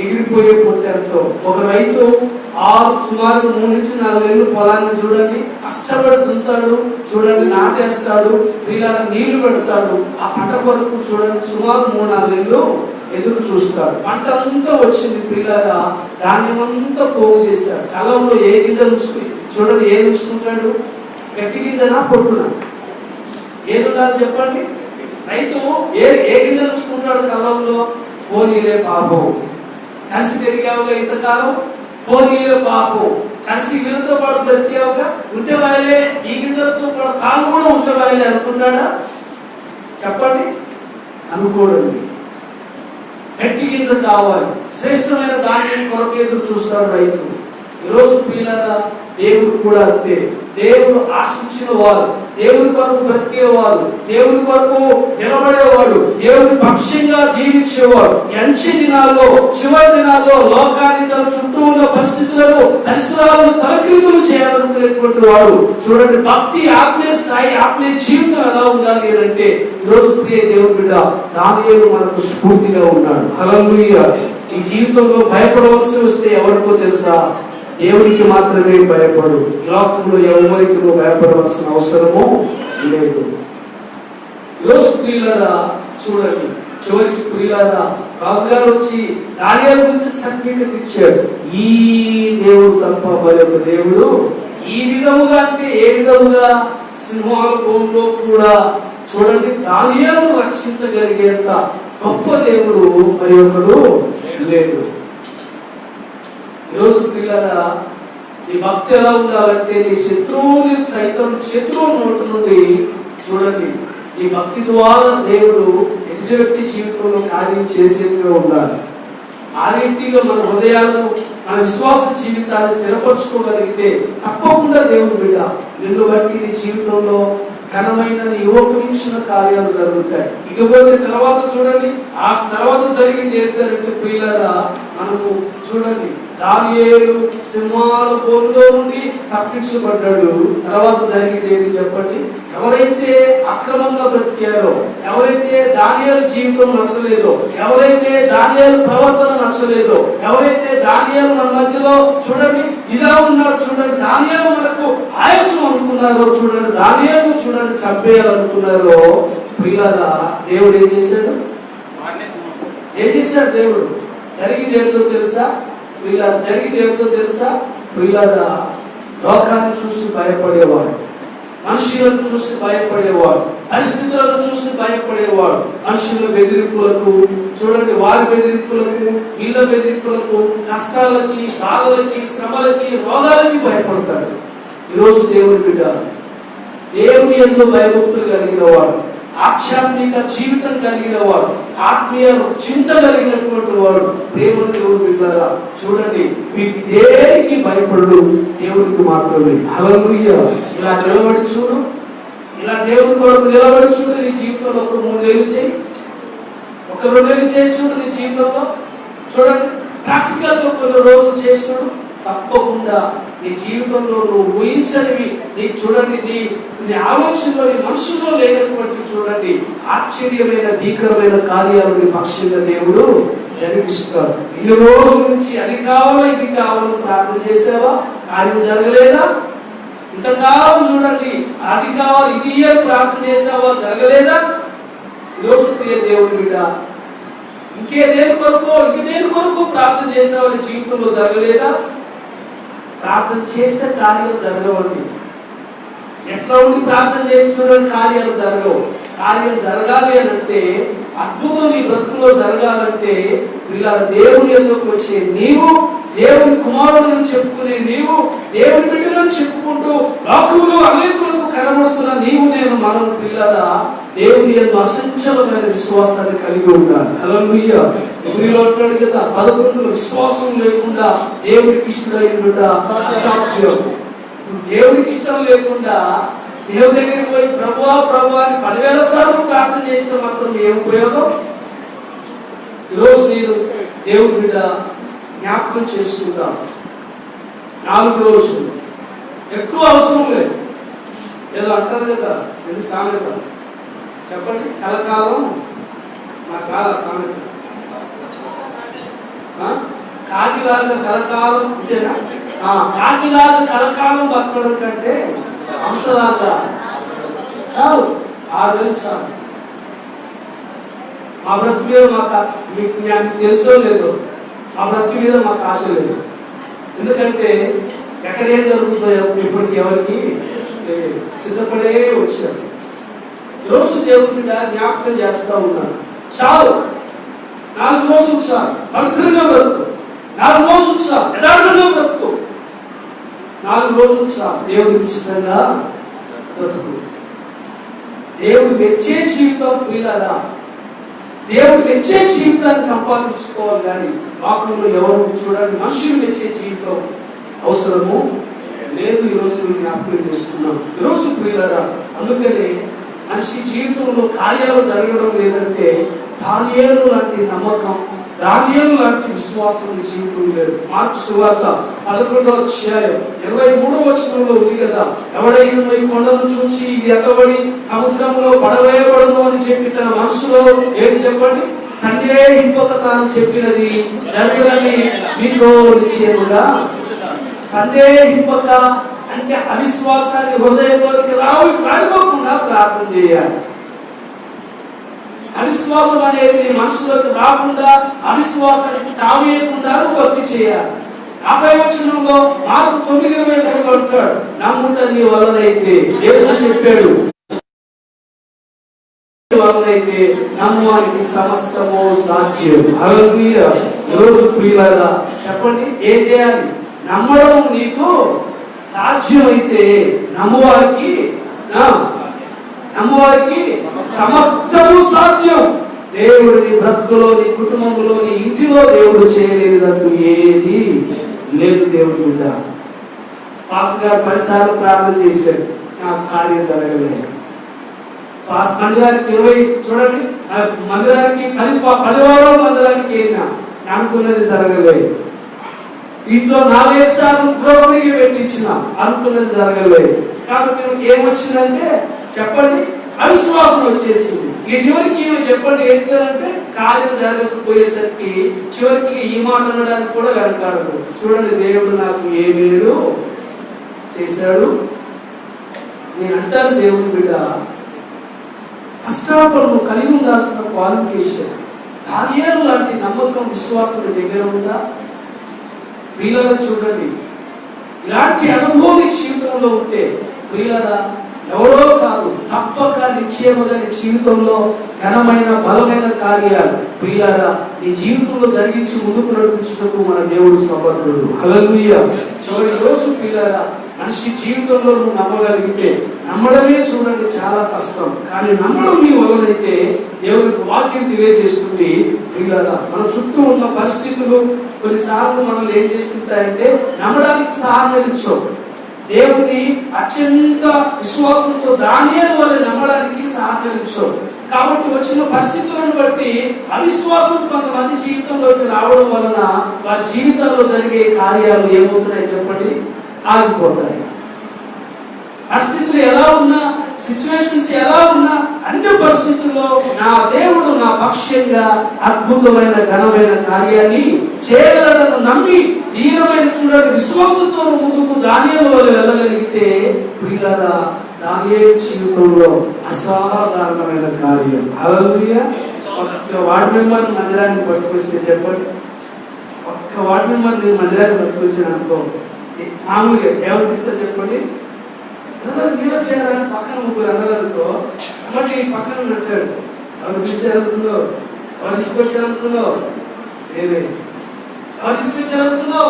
ఎగిరిపోయే పొట్టెంతో ఒక రైతు సుమారు 3 నుంచి 4 నెలలు పొలాన్ని చూడండి కష్టపడి దుంతాడు, చూడండి నాటేస్తాడు, పిల్లల నీళ్లు పెడతాడు, ఆ పంట కొరకు చూడండి సుమారు 3-4 నెలలు ఎదురు చూస్తాడు. పంట అంతా వచ్చింది, పిల్లల ధాన్యం అంతా పోగు చేస్తాడు. కళ్ళంలో ఏ గింజ చూడండి ఏది ఉంచుకుంటాడు, గట్టి గింజనా పొట్టునా, ఏది ఉండాలి చెప్పండి. రైతు ఏ గింజ ఉంచుకుంటాడు కళ్ళంలో, పోనీలే పాపం, కలిసి పెరిగావుగా ఇంతకాలం, పోనీలే పాపం, కలిసి వీళ్ళతో పాటు బ్రతికేవుగా, ఉంటే వాయిలే ఈ గింజలతో పాటు తాను కూడా ఉంటే వాయిలే అనుకుంటాడా? చెప్పండి, అనుకోడండి. గట్టి గింజ కావాలి, శ్రేష్టమైన ధాన్యం కొరకు ఎదురు చూస్తాడు రైతు. ఈరోజు ప్రియులారా, దేవుడు కూడా అంతే. దేవుడు ఆశించిన వారు, దేవుని కొరకు బ్రతికేవారు, దేవుని కొరకు నిలబడేవాడు, దేవుని పక్షంగా జీవించేవాడు ఎంచి దినాల్లో, చివరి దినాల్లో లోకాన్ని తన చుట్టూ ఉన్న పరిస్థితులను తలక్రిందులు చేయాలనుకునేటువంటి వాడు. చూడండి, భక్తి ఆత్మీయ స్థాయి, ఆత్మీయ జీవితం ఎలా ఉండాలి అంటే, ఈరోజు ప్రియ దేవుని బిడ్డ దానియేలు మనకు స్ఫూర్తిగా ఉన్నాడు. హల్లెలూయా. ఈ జీవితంలో భయపడవలసి వస్తే ఎవరికో తెలుసా? దేవునికి మాత్రమే భయపడు. ఈ లోకంలో ఎవరికి నువ్వు భయపడవలసిన అవసరము లేదు. ఈరోజు ప్రియులారా చూడండి, చివరికి ప్రియులారా రాజుగారు వచ్చి దానియేలు గురించి సర్టిఫికెట్ ఇచ్చాడు. ఈ దేవుడు తప్ప మరొక దేవుడు ఈ విధముగా, అంటే ఏ విధముగా? సింహాల బోన్లో కూడా చూడండి దానియేలును రక్షించగలిగేంత గొప్ప దేవుడు మరి ఒకడు లేదు. ఈరోజు పిల్లరా, నీ భక్తి ఎలా ఉండాలంటే నీ శత్రువుని సైతం, శత్రువు నోటి నుండి చూడండి నీ భక్తి ద్వారా దేవుడు ఎదుటి వ్యక్తి జీవితంలో కార్యం చేసేదిగా ఉండాలి. ఆ రీతిగా మన హృదయాలను, మన విశ్వాస జీవితాన్ని స్థిరపరచుకోగలిగితే తప్పకుండా దేవుడు బిడ్డ నిన్ను బట్టి నీ జీవితంలో ఘనమైన నీ యువకునిచ్చిన కార్యాలు జరుగుతాయి. ఇకపోతే తర్వాత చూడండి, ఆ తర్వాత జరిగింది ఏంటంటే ప్రియులారా, మనము చూడండి దానియేలు సింహాల బోనులో నుండి తప్పించబడ్డాడు. తర్వాత జరిగింది ఏంటి చెప్పండి? ఎవరైతే అక్రమంగా బ్రతికారో, ఎవరైతే దానియేలు జీవితం నచ్చలేదో, ఎవరైతే దానియేలు ప్రవర్తన నచ్చలేదో, ఎవరైతే దానియేలు మన మధ్యలో చూడండి ఇలా ఉన్నాడు, చూడండి దానియేలు మనకు ఆయుష్యం అనుకున్నారో, చూడండి దానియేలు చూడండి చంపేయాలనుకున్నారో, ప్రియులారా దేవుడు ఏం చేశాడు? ఏం చేశాడు దేవుడు? జరిగింది ఏంటో తెలుసా ప్రియులారా? జరిగింది ఏంటో తెలుసా ప్రియులారా? లోకాన్ని చూసి భయపడేవాడు, మనుషులను చూసి భయపడేవాడు, పరిస్థితులను చూసి భయపడేవాడు, మనుషుల బెదిరింపులకు చూడండి, వారి బెదిరింపులకు, వీళ్ళ బెదిరింపులకు, కష్టాలకి, బాధలకి, శ్రమలకి, రోగాలకి భయపడతాడు. ఈరోజు దేవుని బిడ్డ దేవుని యందు భయభక్తులు కలిగిన వాడు, ఆధ్యాత్మిక జీవితం కలిగిన వాడు, ఆత్మీయ చింత కలిగినటువంటి వాడు, దేవుని దేవుని బిడ్డలారా చూడండి వీటి దేనికి భయపడు? దేవునికి మాత్రమే. హల్లెలూయా. ఇలా నిలబడి చూడు, ఇలా దేవుని కొరకు నిలబడి చూడు. నీ జీవితంలో ఒక 3 ఏళ్ళు చేయి, ఒక 2 ఏళ్ళు చేయి చూడు. నీ జీవితంలో చూడండి ప్రాక్టికల్ గా కొన్ని రోజులు చేస్తున్నాడు, తప్పకుండా నీ జీవితంలో నువ్వు ఊహించనివి, నీకు చూడండి నీ ఆలోచనలో, నీ మనసులో లేనటువంటి చూడండి ఆశ్చర్యమైన భీకరమైన కార్యాలు నీ పక్షంగా దేవుడు జరిగిస్తాడు. ఇన్ని రోజుల నుంచి అది కావాలి ఇది కావాలని ప్రార్థన చేసావా? కార్యం జరగలేదా? ఇంతకాలం చూడండి అది కావాలి ఇది అని ప్రార్థన చేసావా? జరగలేదా? ఈరోజు ప్రియ దేవుని బిడ్డ ఇంకేదేని కొరకు ప్రార్థన చేసావా? నీ జీవితంలో జరగలేదా? ప్రార్థన చేస్తే కార్యాలు జరగవండి. ఎట్లా ఉండి ప్రార్థన చేసి చూడండి కార్యాలు జరగవు. కార్యం జరగాలి అని అంటే, అద్భుతం నీ బ్రతుకులో జరగాలంటే పిల్లల దేవుని ఎందుకు వచ్చే నీవు, దేవుని కుమారులను చెప్పుకునే నీవు, దేవుని బిడ్డలను చెప్పుకుంటూ లోకంలో అనేకులకు కనబడుతున్న నీవు నేను మనం పిల్లల దేవుని యందు అసంచలమైన విశ్వాసాన్ని కలిగి ఉండాలి. హల్లెలూయా. ఎబ్రీలో అంటాడు కదా 11 విశ్వాసం లేకుండా దేవుడికి ఇష్టమైనట అసాధ్యం. దేవుడికి ఇష్టం లేకుండా దేవుడి దగ్గరికి పోయి ప్రభువా ప్రభువా అని 10,000 సార్లు ప్రార్థన చేసిన మాత్రం ఏం ఉపయోగం? ఈరోజు నేను దేవుడి బిడ్డ జ్ఞాపకం చేసుకుంటాం. 4 రోజులు ఎక్కువ అవసరం లేదు. ఏదో అంటారు కదా, ఎందుకు సామెత చెప్పండి, కలకాలం నా కాల సామెత, కాకిలాగా కలకాలం అంతేనా? కాకిలాగా కలకాలం బతకడం కంటే హంసలాగా చాలు, 6 నెలలు చాలు. మా బ్రతుకు మీద మీకు తెలుసో లేదో, మా బ్రతుకు మీద మాకు ఆశ లేదు. ఎందుకంటే ఎక్కడేం జరుగుతుందో ఇప్పటికి ఎవరికి సిద్ధపడే వచ్చారు. ఈరోజు దేవుడి బిడ్డ జ్ఞాపకం చేస్తూ ఉన్నాను, చాలు 4 రోజులు చాలు, పవిత్రంగా బ్రతుకు. 4 రోజులు చాలు, యథార్థంగా బ్రతుకు. 4 రోజులు చాలు దేవుడికి ఇష్టంగా బ్రతుకు. దేవుడు మెచ్చే జీవితం ప్రియులారా, దేవుడు మెచ్చే జీవితాన్ని సంపాదించుకోవాలి. కానీ వాక్యంలో ఎవరు చూడండి మనుషులు మెచ్చే జీవితం అవసరము లేదు. ఈరోజు జ్ఞాపకం చేసుకున్నాం. ఈరోజు ప్రియులారా, అందుకనే మనిషి జీవితంలో కార్యాలు జరగడం లేదంటే దానియేలు లాంటి నమ్మకం, దానియేలు లాంటి విశ్వాసం జీవితం లేదు. మార్కు సువార్త 11వ అధ్యాయం 23వ వచనంలో ఉంది కదా, ఎవడైనా ఈ కొండను చూసి ఇది ఎక్కబడి సముద్రంలో పడవేయబడదు అని చెప్పి తన మనసులో ఏంటి చెప్పండి, సందేహింపక తాను చెప్పినది జరగదని మీతో నిశ్చయముగా. సందేహింపక అంటే అవిశ్వాసాన్ని హృదయంలోనికి రానివ్వకుండా ప్రార్థన చేయాలి. అవిశ్వాసం అనేది నీ మనసులోకి రాకుండా, అవిశ్వాసానికి తావేయకుండా భక్తి చేయాలి. 50వ వచనంలో మార్కు 9:23 అంటాడు, నమ్ముట నీ వలనైతే, యేసు చెప్పాడు, వలనైతే నమ్మువానికి సమస్తము సాధ్యం. హల్లెలూయా. ఈరోజు ప్రియులారా చెప్పండి, ఏం చేయాలి? నమ్మడం నీకు సాధ్యమైతే నమ్మువారికి సమస్తము సాధ్యం. దేవుడు నీ బ్రతుకులో, నీ కుటుంబంలో, నీ ఇంటిలో దేవుడు చేయలేనిదంటూ ఏది లేదు. దేవుడు బిడ్డ పాస్టర్ గారు 10 సార్లు ప్రార్థన చేశాడు, నాకు కార్యం జరగలేదు. మందిరానికి 20 చూడండి, మందిరానికి 10 వారాలు మందిరానికి వెళ్ళినా అనుకున్నది జరగలేదు. ఇంట్లో 4-5 సార్లు గృహమికి పెట్టించిన అనుకున్నది జరగలేదు. కాబట్టి ఏమొచ్చిందంటే చెప్పండి, అవిశ్వాసం వచ్చేసింది. ఈ చివరికి చెప్పండి ఏంటంటే కార్యం జరగకపోయేసరికి చివరికి ఈ మాట అనడానికి కూడా వెనకాడదు. చూడండి, దేవుడు నాకు ఏ మేలు చేశాడు. నేను అంటాను, దేవుడి బిడ్డ కష్టాపలను కలిగి ఉండాల్సిన క్వాలిఫికేషన్ దానియేలు లాంటి నమ్మకం, విశ్వాసం దగ్గర ఉందా? ప్రియులారా చూడండి, ఇలాంటి అనుభవం జీవితంలో ఉంటే ప్రియులారా ఎవరో కాదు, తప్పక నిశ్చయముగా నీ జీవితంలో ఘనమైన బలమైన కార్యాలు ప్రియులారా నీ జీవితంలో జరిగించి ముందుకు నడిపించుటకు మన దేవుడు సమర్థుడు. హల్లెలూయా. చూడండి, ఈరోజు ప్రియులారా మనిషి జీవితంలో నువ్వు నమ్మగలిగితే, నమ్మడమే చూడండి చాలా కష్టం, కానీ నమ్మడం నీ వలనైతే దేవునికి వాక్యం తెలియజేస్తుంది. ప్రియులారా మన చుట్టూ ఉన్న పరిస్థితులు కొన్నిసార్లు మనల్ని ఏం చేస్తుంటాయంటే నమ్మడానికి సహకరించవు. దేవుని అత్యంత విశ్వాసంతో దానియేలు వల్ల నమ్మడానికి సహకరించవు. కాబట్టి వచ్చిన పరిస్థితులను బట్టి అవిశ్వాసం కొంతమంది జీవితంలోకి రావడం వలన వారి జీవితాల్లో జరిగే కార్యాలు ఏమవుతున్నాయి చెప్పండి, ఆగిపోతాయి. పరిస్థితులు ఎలా ఉన్నా, సిచ్యువేషన్స్ ఎలా ఉన్నా, అన్ని పరిస్థితుల్లో నా దేవుడు నా పక్షంగా అద్భుతమైన ఘనమైన కార్యాన్ని చేయగలడని నమ్మి ధీరమైన చూడండి విశ్వాసంతో ముందుకు దానియేలు వలె వెళ్ళగలిగితే ప్రియులారా దానియేలు జీవితంలో అసాధారణమైన కార్యం. హల్లెలూయా. ఒక్క వార్డు మెంబర్ మందిరాన్ని పట్టుకొస్తే చెప్పండి, ఒక్క వార్డు మెంబర్ నేను మందిరాన్ని పట్టుకొచ్చాను అనుకో, మామూలుగా ఏమనిపిస్తుంది చెప్పండి, మీరు వచ్చారని పక్కన ముగ్గురు అన్నారనుకో, అమ్మటి పక్కన అంటాడు, ఎవరు పిలిచారనుకుందో, ఎవరు తీసుకొచ్చారనుకుందో లేదే, ఎవరు తీసుకొచ్చారనుకుందో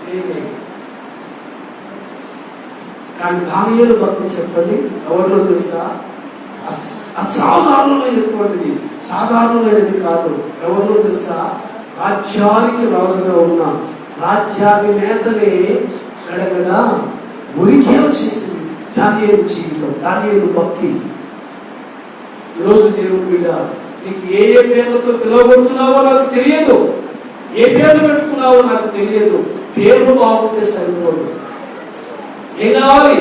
లేదే. కానీ దానియేలు భక్తి చెప్పండి ఎవరిలో తెలుసా, అసాధారణమైనటువంటిది, సాధారణమైనది కాదు. ఎవరిలో తెలుసా, రాజ్యానికి రాజుగా ఉన్న రాజ్యాధినేతనే గడగడ ఉరికేలా చేసింది దానియేలు జీవితం, దానియేలు భక్తి. ఈరోజు దేవుడి బిడ్డ నీకు ఏ ఏ పేర్లతో పిలువబడుతున్నావో నాకు తెలియదు, ఏ పేర్లు పెట్టుకున్నావో నాకు తెలియదు. పేర్లు బాగుంటే సరిపోదు. ఏం కావాలి?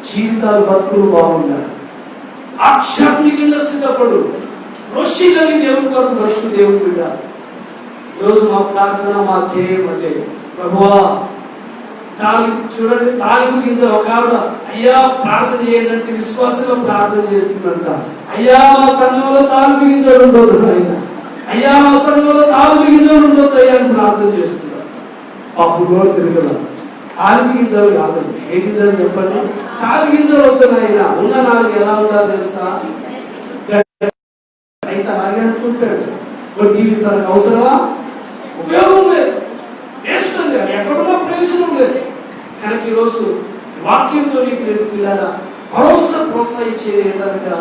జీవితాలు బతుకులు బాగుండాలి. ఆధ్యాత్మికంగా సిద్ధపడు, రుచి కలిగి దేవుడి కొరకు బ్రతుకు. దేవుడి బిడ్డ ఈరోజు మా ప్రార్థన, మా ధ్యేయం అంటే ప్రభువా చూడండి, తాలింపు గింజ ఒక ఆవిడ అయ్యా ప్రార్థన చేయండి అంటే విశ్వాసంగా ప్రార్థన చేస్తుందంట. అయ్యా మా సంఘంలో తాలింపు గింజలు ఉండొద్దు, ఆయన అయ్యా మా సంఘంలో తాలింపు గింజలు ఉండొద్దు అయ్యా అని ప్రార్థన చేస్తున్నారు. అప్పుడు కూడా తిరగల. తాలింపు గింజలు కాదండి, ఏ గింజలు చెప్పండి, తాలి గింజలు వద్దున్నాయి. ఆయన ఉన్న 4 ఎలా ఉండాలో తెలుసా, అయితే అలాగే అనుకుంటాడు. వడ్డీ తనకు అవసరమా, ఉపయోగం లేదు, వేస్తుంది, ఎక్కడున్నా ప్రయోజనం లేదు. కనుక ఈరోజు వాక్యంతో మీకు నేను పిల్లల భరోసా ప్రోత్సహించేది ఏంటనగా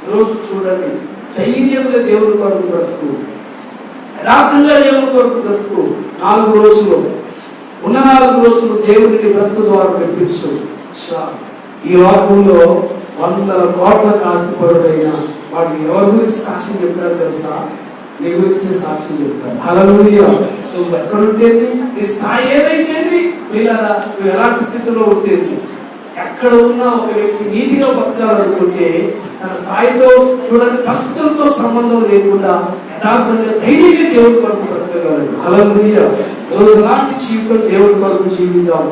ఈరోజు చూడండి, ధైర్యంగా దేవుని కొరకు బ్రతుకు, యథార్థంగా దేవుని కొరకు బ్రతుకు. 4 రోజులు ఉన్న 4 రోజులు దేవుడిని బ్రతుకు ద్వారా పెంపించు. ఈ లోకంలో 100 కోట్ల ఆస్తిపరుడైన వాడు ఎవరి గురించి సాక్ష్యం చెప్తారు తెలుసా? నీ గురించి సాక్ష్యం చెప్తారు. హల్లెలూయా. నువ్వు ఎక్కడుంటేంది, నీ స్థాయి ఏదైతేంది, పిల్లల నువ్వు ఎలాంటి స్థితిలో ఉంటేంది, ఎక్కడ ఉన్నా ఒక వ్యక్తి నీతిగా బతకాలనుకుంటే తన స్థాయితో చూడండి, పరిస్థితులతో సంబంధం లేకుండా యథార్థంగా ధైర్యంగా దేవుడి కొరకు బ్రతకగలడు. హల్లెలూయా. రోజు లాంటి జీవితం దేవుడి కొరకు జీవిద్దాం.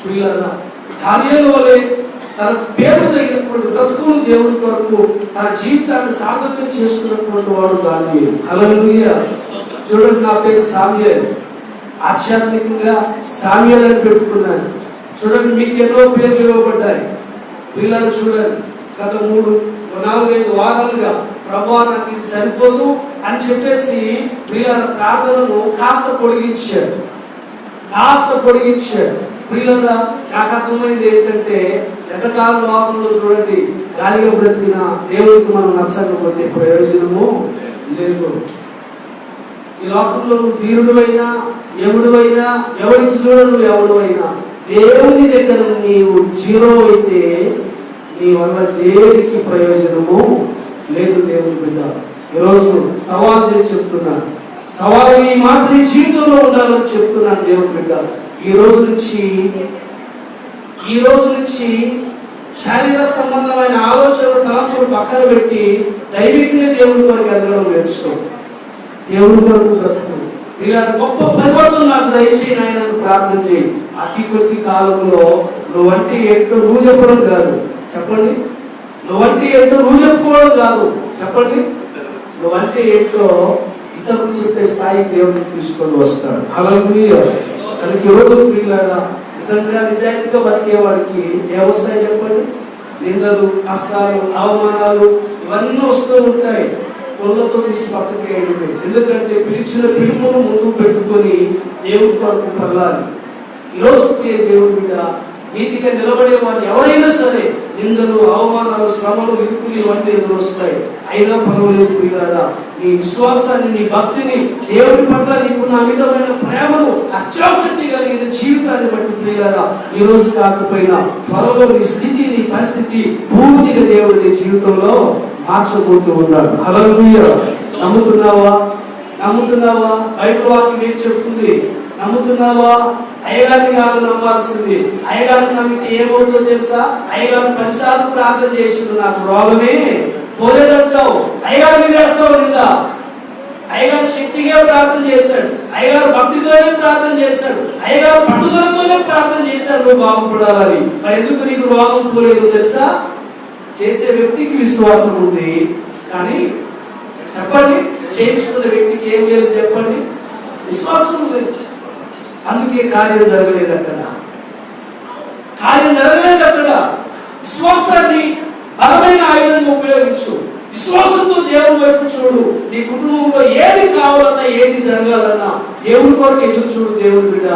పిల్లల దానియేలు వలె తన పేరు తగినటువంటి బ్రతుకును దేవుడి కొరకు తన జీవితాన్ని సార్థకం చేసుకున్నటువంటి వాడు దానియేలు. హల్లెలూయా. చూడండి, నా పేరు సామ్యూయల్, ఆధ్యాత్మికంగా సామ్యూయల్ అని పెట్టుకున్నాను. చూడండి, మీకు ఎన్నో పేర్లు ఇవ్వబడ్డాయి. పిల్లలు చూడండి, గత 3-4-5 వారాలుగా ప్రభువా నాకు ఇది సరిపోదు అని చెప్పేసి పిల్లల ప్రార్థనను కాస్త పొడిగించాడు. పిల్లల నాకు అర్థమైంది ఏంటంటే, ఎంతకాలం లోకంలో చూడండి గాలిగా బ్రతికిన దేవుడికి మనం నచ్చకపోతే ప్రయోజనము లేదు. ఈ లోకంలో నువ్వు ధీరుడువైనా యముడువైనా ఎవరికి చూడను ఎవడువైనా దేవుని దగ్గర నీవు 0 అయితే నీ వల్ల దేనికి ప్రయోజనము లేదు. దేవుని బిడ్డ ఈరోజు సవాల్ చేసి చెప్తున్నాను, సవాలు ఈ మాట నీ జీవితంలో ఉండాలని చెప్తున్నాను. దేవుని బిడ్డ ఈ రోజు నుంచి శారీర సంబంధమైన ఆలోచనలు తలంపులు పక్కన పెట్టి దైవికంగా దేవుని కొరకు ఎదగడం నేర్చుకో. దేవుని కొరకు బ్రతుకు. ఇలా గొప్ప పరివర్తన నాకు దయచేయి నాయనని ప్రార్థన చేయి. అతి కొద్ది కాలంలో నువ్వంటే ఏంటో నువ్వు చెప్పడం కాదు, చెప్పండి. నువ్వంటే ఏంటో నువ్వు చెప్పుకోవడం కాదు, చెప్పండి. నువ్వంటే ఏంటో ఇతరులు చెప్పే స్థాయికి దేవుడిని తీసుకొని వస్తాడు. హల్లెలూయా. కనుక ఈరోజు పిల్లగా నిజంగా నిజాయితీగా బతికేవాడికి ఏమొస్తాయి చెప్పండి? నిందలు, కష్టాలు, అవమానాలు ఇవన్నీ వస్తూ ఉంటాయి. పొలతో తీసి పక్కకి వేయడమే. ఎందుకంటే పిలిచిన పిలుపును ముందు పెట్టుకొని దేవుడి కొరకు పల్లాలి. ఈరోజు దేవుడి బిడ్డ నీతిగా నిలబడే వారు ఎవరైనా సరే నిందలు, అవమానాలు, శ్రమలు, ఇరుకులు ఇవన్నీ ఎదురొస్తాయి. అయినా పర్వాలేదు పిల్లారా, నీ విశ్వాసాన్ని, నీ భక్తిని, దేవుడి పట్ల నీకున్న అమితమైన ప్రేమను, అత్యాసక్తి కలిగిన జీవితాన్ని బట్టి పిల్లారా, ఈ రోజు కాకపోయినా త్వరలో నీ స్థితి, నీ పరిస్థితి పూర్తిగా దేవుడు నీ జీవితంలో మార్చబోతూ ఉన్నాడు. హల్లెలూయా. నమ్ముతున్నావా? బైబిల్ వాక్యం ఏం చెప్తుంది? నమ్ముతున్నావా? అయ్యగారిని కాదు నమ్మాల్సింది. అయ్యగారిని నమ్మితే ఏమవుతుందో తెలుసా? అయ్యగారు 10 సార్లు ప్రార్థన చేసిండు, నాకు రోగమే పోలేదంటావు. అయ్యగారు మీద వేస్తావు నిందా. అయ్యగారు శక్తిగా ప్రార్థన చేశాడు, అయ్యగారు భక్తితోనే ప్రార్థన చేశాడు, అయ్యగారు పట్టుదలతోనే ప్రార్థన చేశాడు నువ్వు బాగుపడాలని. మరి ఎందుకు నీకు రోగం పోలేదు తెలుసా? చేసే వ్యక్తికి విశ్వాసం ఉంది, కానీ చెప్పండి చేయించుకున్న వ్యక్తికి ఏం లేదు చెప్పండి, విశ్వాసం లేదు. అందుకే కార్యం జరగలేదు అక్కడ. విశ్వాసాన్ని బలమైన ఆయుధంగా ఉపయోగించు. విశ్వాసంతో దేవుని వైపు చూడు. నీ కుటుంబంలో ఏది కావాలన్నా, ఏది జరగాలన్నా దేవుని కొరకు ఎదురు చూడు. దేవుని బిడ్డ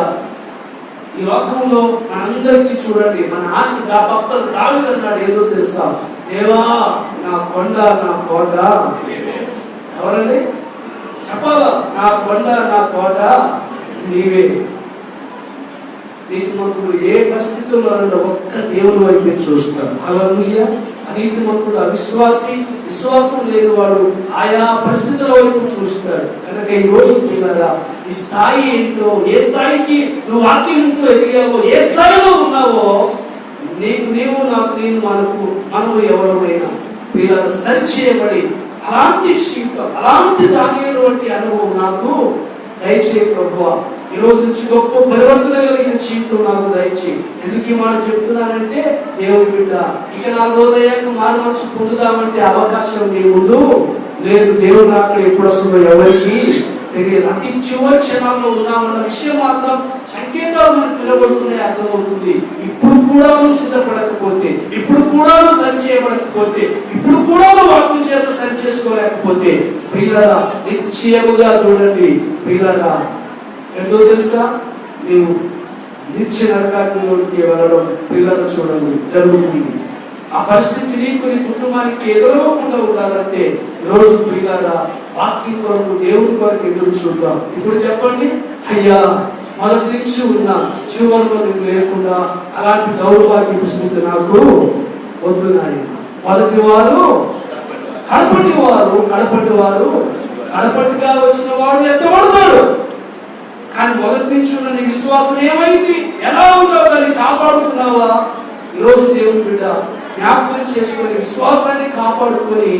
ఈ లోకంలో మనందరికీ చూడండి, మన ఆశ దావీదు అన్నాడు ఏదో తెలుసా? దేవా నా కొండ నా కోట. ఎవరండి చెప్పాలా? నా కొండ నా కోట నీవే. నీతిమంతుడు ఏ పరిస్థితుల్లో ఒక్క దేవుని వైపు చూస్తాడు. హల్లెలూయా. అనీతిమంతుడు అవిశ్వాసి, విశ్వాసం లేని వాడు ఆయా పరిస్థితుల వైపు చూస్తాడు. కనుక ఈ రోజు పిల్లరా, ఈ స్థాయి ఏంటో, ఏ స్థాయికి నువ్వు వాక్యం ఇంటూ ఎదిగావో, ఏ స్థాయిలో ఉన్నావో, నీకు నీవు, నాకు నేను, మనము ఎవరైనా పిల్లల సరిచేయబడి అలాంటి జీవితం, అలాంటి దానిలో వంటి అనుభవం నాకు దయచేయ ప్రభువా. ఈ రోజు నుంచి గొప్ప పరివర్తన కలిగిన జీవితం నాకు దయచేయి. ఎందుకు ఈ మాట చెప్తున్నానంటే, దేవుడి బిడ్డ ఇక 4 రోజులు అయ్యాక మారు మనసు పొందుదామంటే అవకాశం నీ ముందు లేదు. దేవుడు అక్కడ ఎప్పుడు వస్తుందో ఎవరికి తెలియదు. అతి చివరి క్షణాల్లో ఉన్నామన్న విషయం మాత్రం సంకేతాలు మనకు నిలబడుతూనే అర్థమవుతుంది. ఇప్పుడు కూడా నువ్వు సిద్ధపడకపోతే, ఇప్పుడు కూడా నువ్వు సరి చేయబడకపోతే, ఇప్పుడు కూడా నువ్వు వాక్యం చేత సరి చేసుకోలేకపోతే ప్రియులారా, నిశ్చయముగా చూడండి ప్రియులారా, ఎంతో తెలుసా, నీవు నిత్య నరకాగ్నిలోకి వెళ్ళడం పిల్లలు చూడండి జరుగుతుంది. ఆ పరిస్థితి నీకు నీ కుటుంబానికి ఎదురవకుండా ఉండాలంటే ఈరోజు పిల్లల వాక్యం కొరకు దేవుని కొరకు ఎదురు చూద్దాం. ఇప్పుడు చెప్పండి, అయ్యా మొదటి నుంచి ఉన్న చివరిలో నేను లేకుండా అలాంటి దౌర్భాగ్య స్థితి నాకు వద్దు నాయన. మొదటి వారు కడపటిగా వచ్చిన వాడు ఎత్తబడతాడు. కానీ మొదటి నుంచి ఉన్న నీ విశ్వాసం ఏమైంది? ఎలా ఉన్నావు? దాన్ని కాపాడుకున్నావా? ఈరోజు దేవుని బిడ్డ జ్ఞాపకం చేసుకొని విశ్వాసాన్ని కాపాడుకొని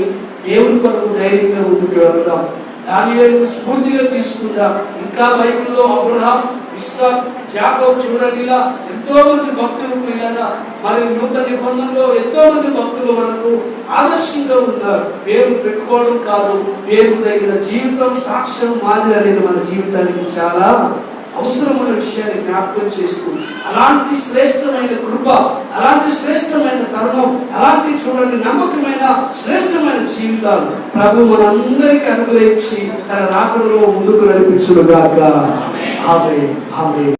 దేవుని కొరకు ధైర్యంగా ముందుకు వెళ్దాం. దానియేలు స్ఫూర్తిగా తీసుకుందాం. ఇంకా బైబిల్లో అబ్రహాం, ఇస్సాక్, యాకోబు చూడండి, ఇలా ఎంతో మంది భక్తులు ఇలా మరి నూతన నిబంధనలో ఎంతో మంది భక్తులు మనకు ఆదర్శంగా ఉన్నారు. పేరు పెట్టుకోవడం కాదు, పేరు తగిన జీవితం, సాక్ష్యం, మాదిరి అనేది మన జీవితానికి చాలా అవసరమైన విషయాన్ని జ్ఞాపకం చేసుకుని అలాంటి శ్రేష్టమైన కృప, అలాంటి శ్రేష్టమైన తరుణం, అలాంటి చూడండి నమ్మకమైన శ్రేష్టమైన జీవితాలు ప్రభు మనందరికీ అనుగ్రహించి తన రాకడలో ముందుకు నడిపించుగాక. ఆమేన్. ఆమేన్.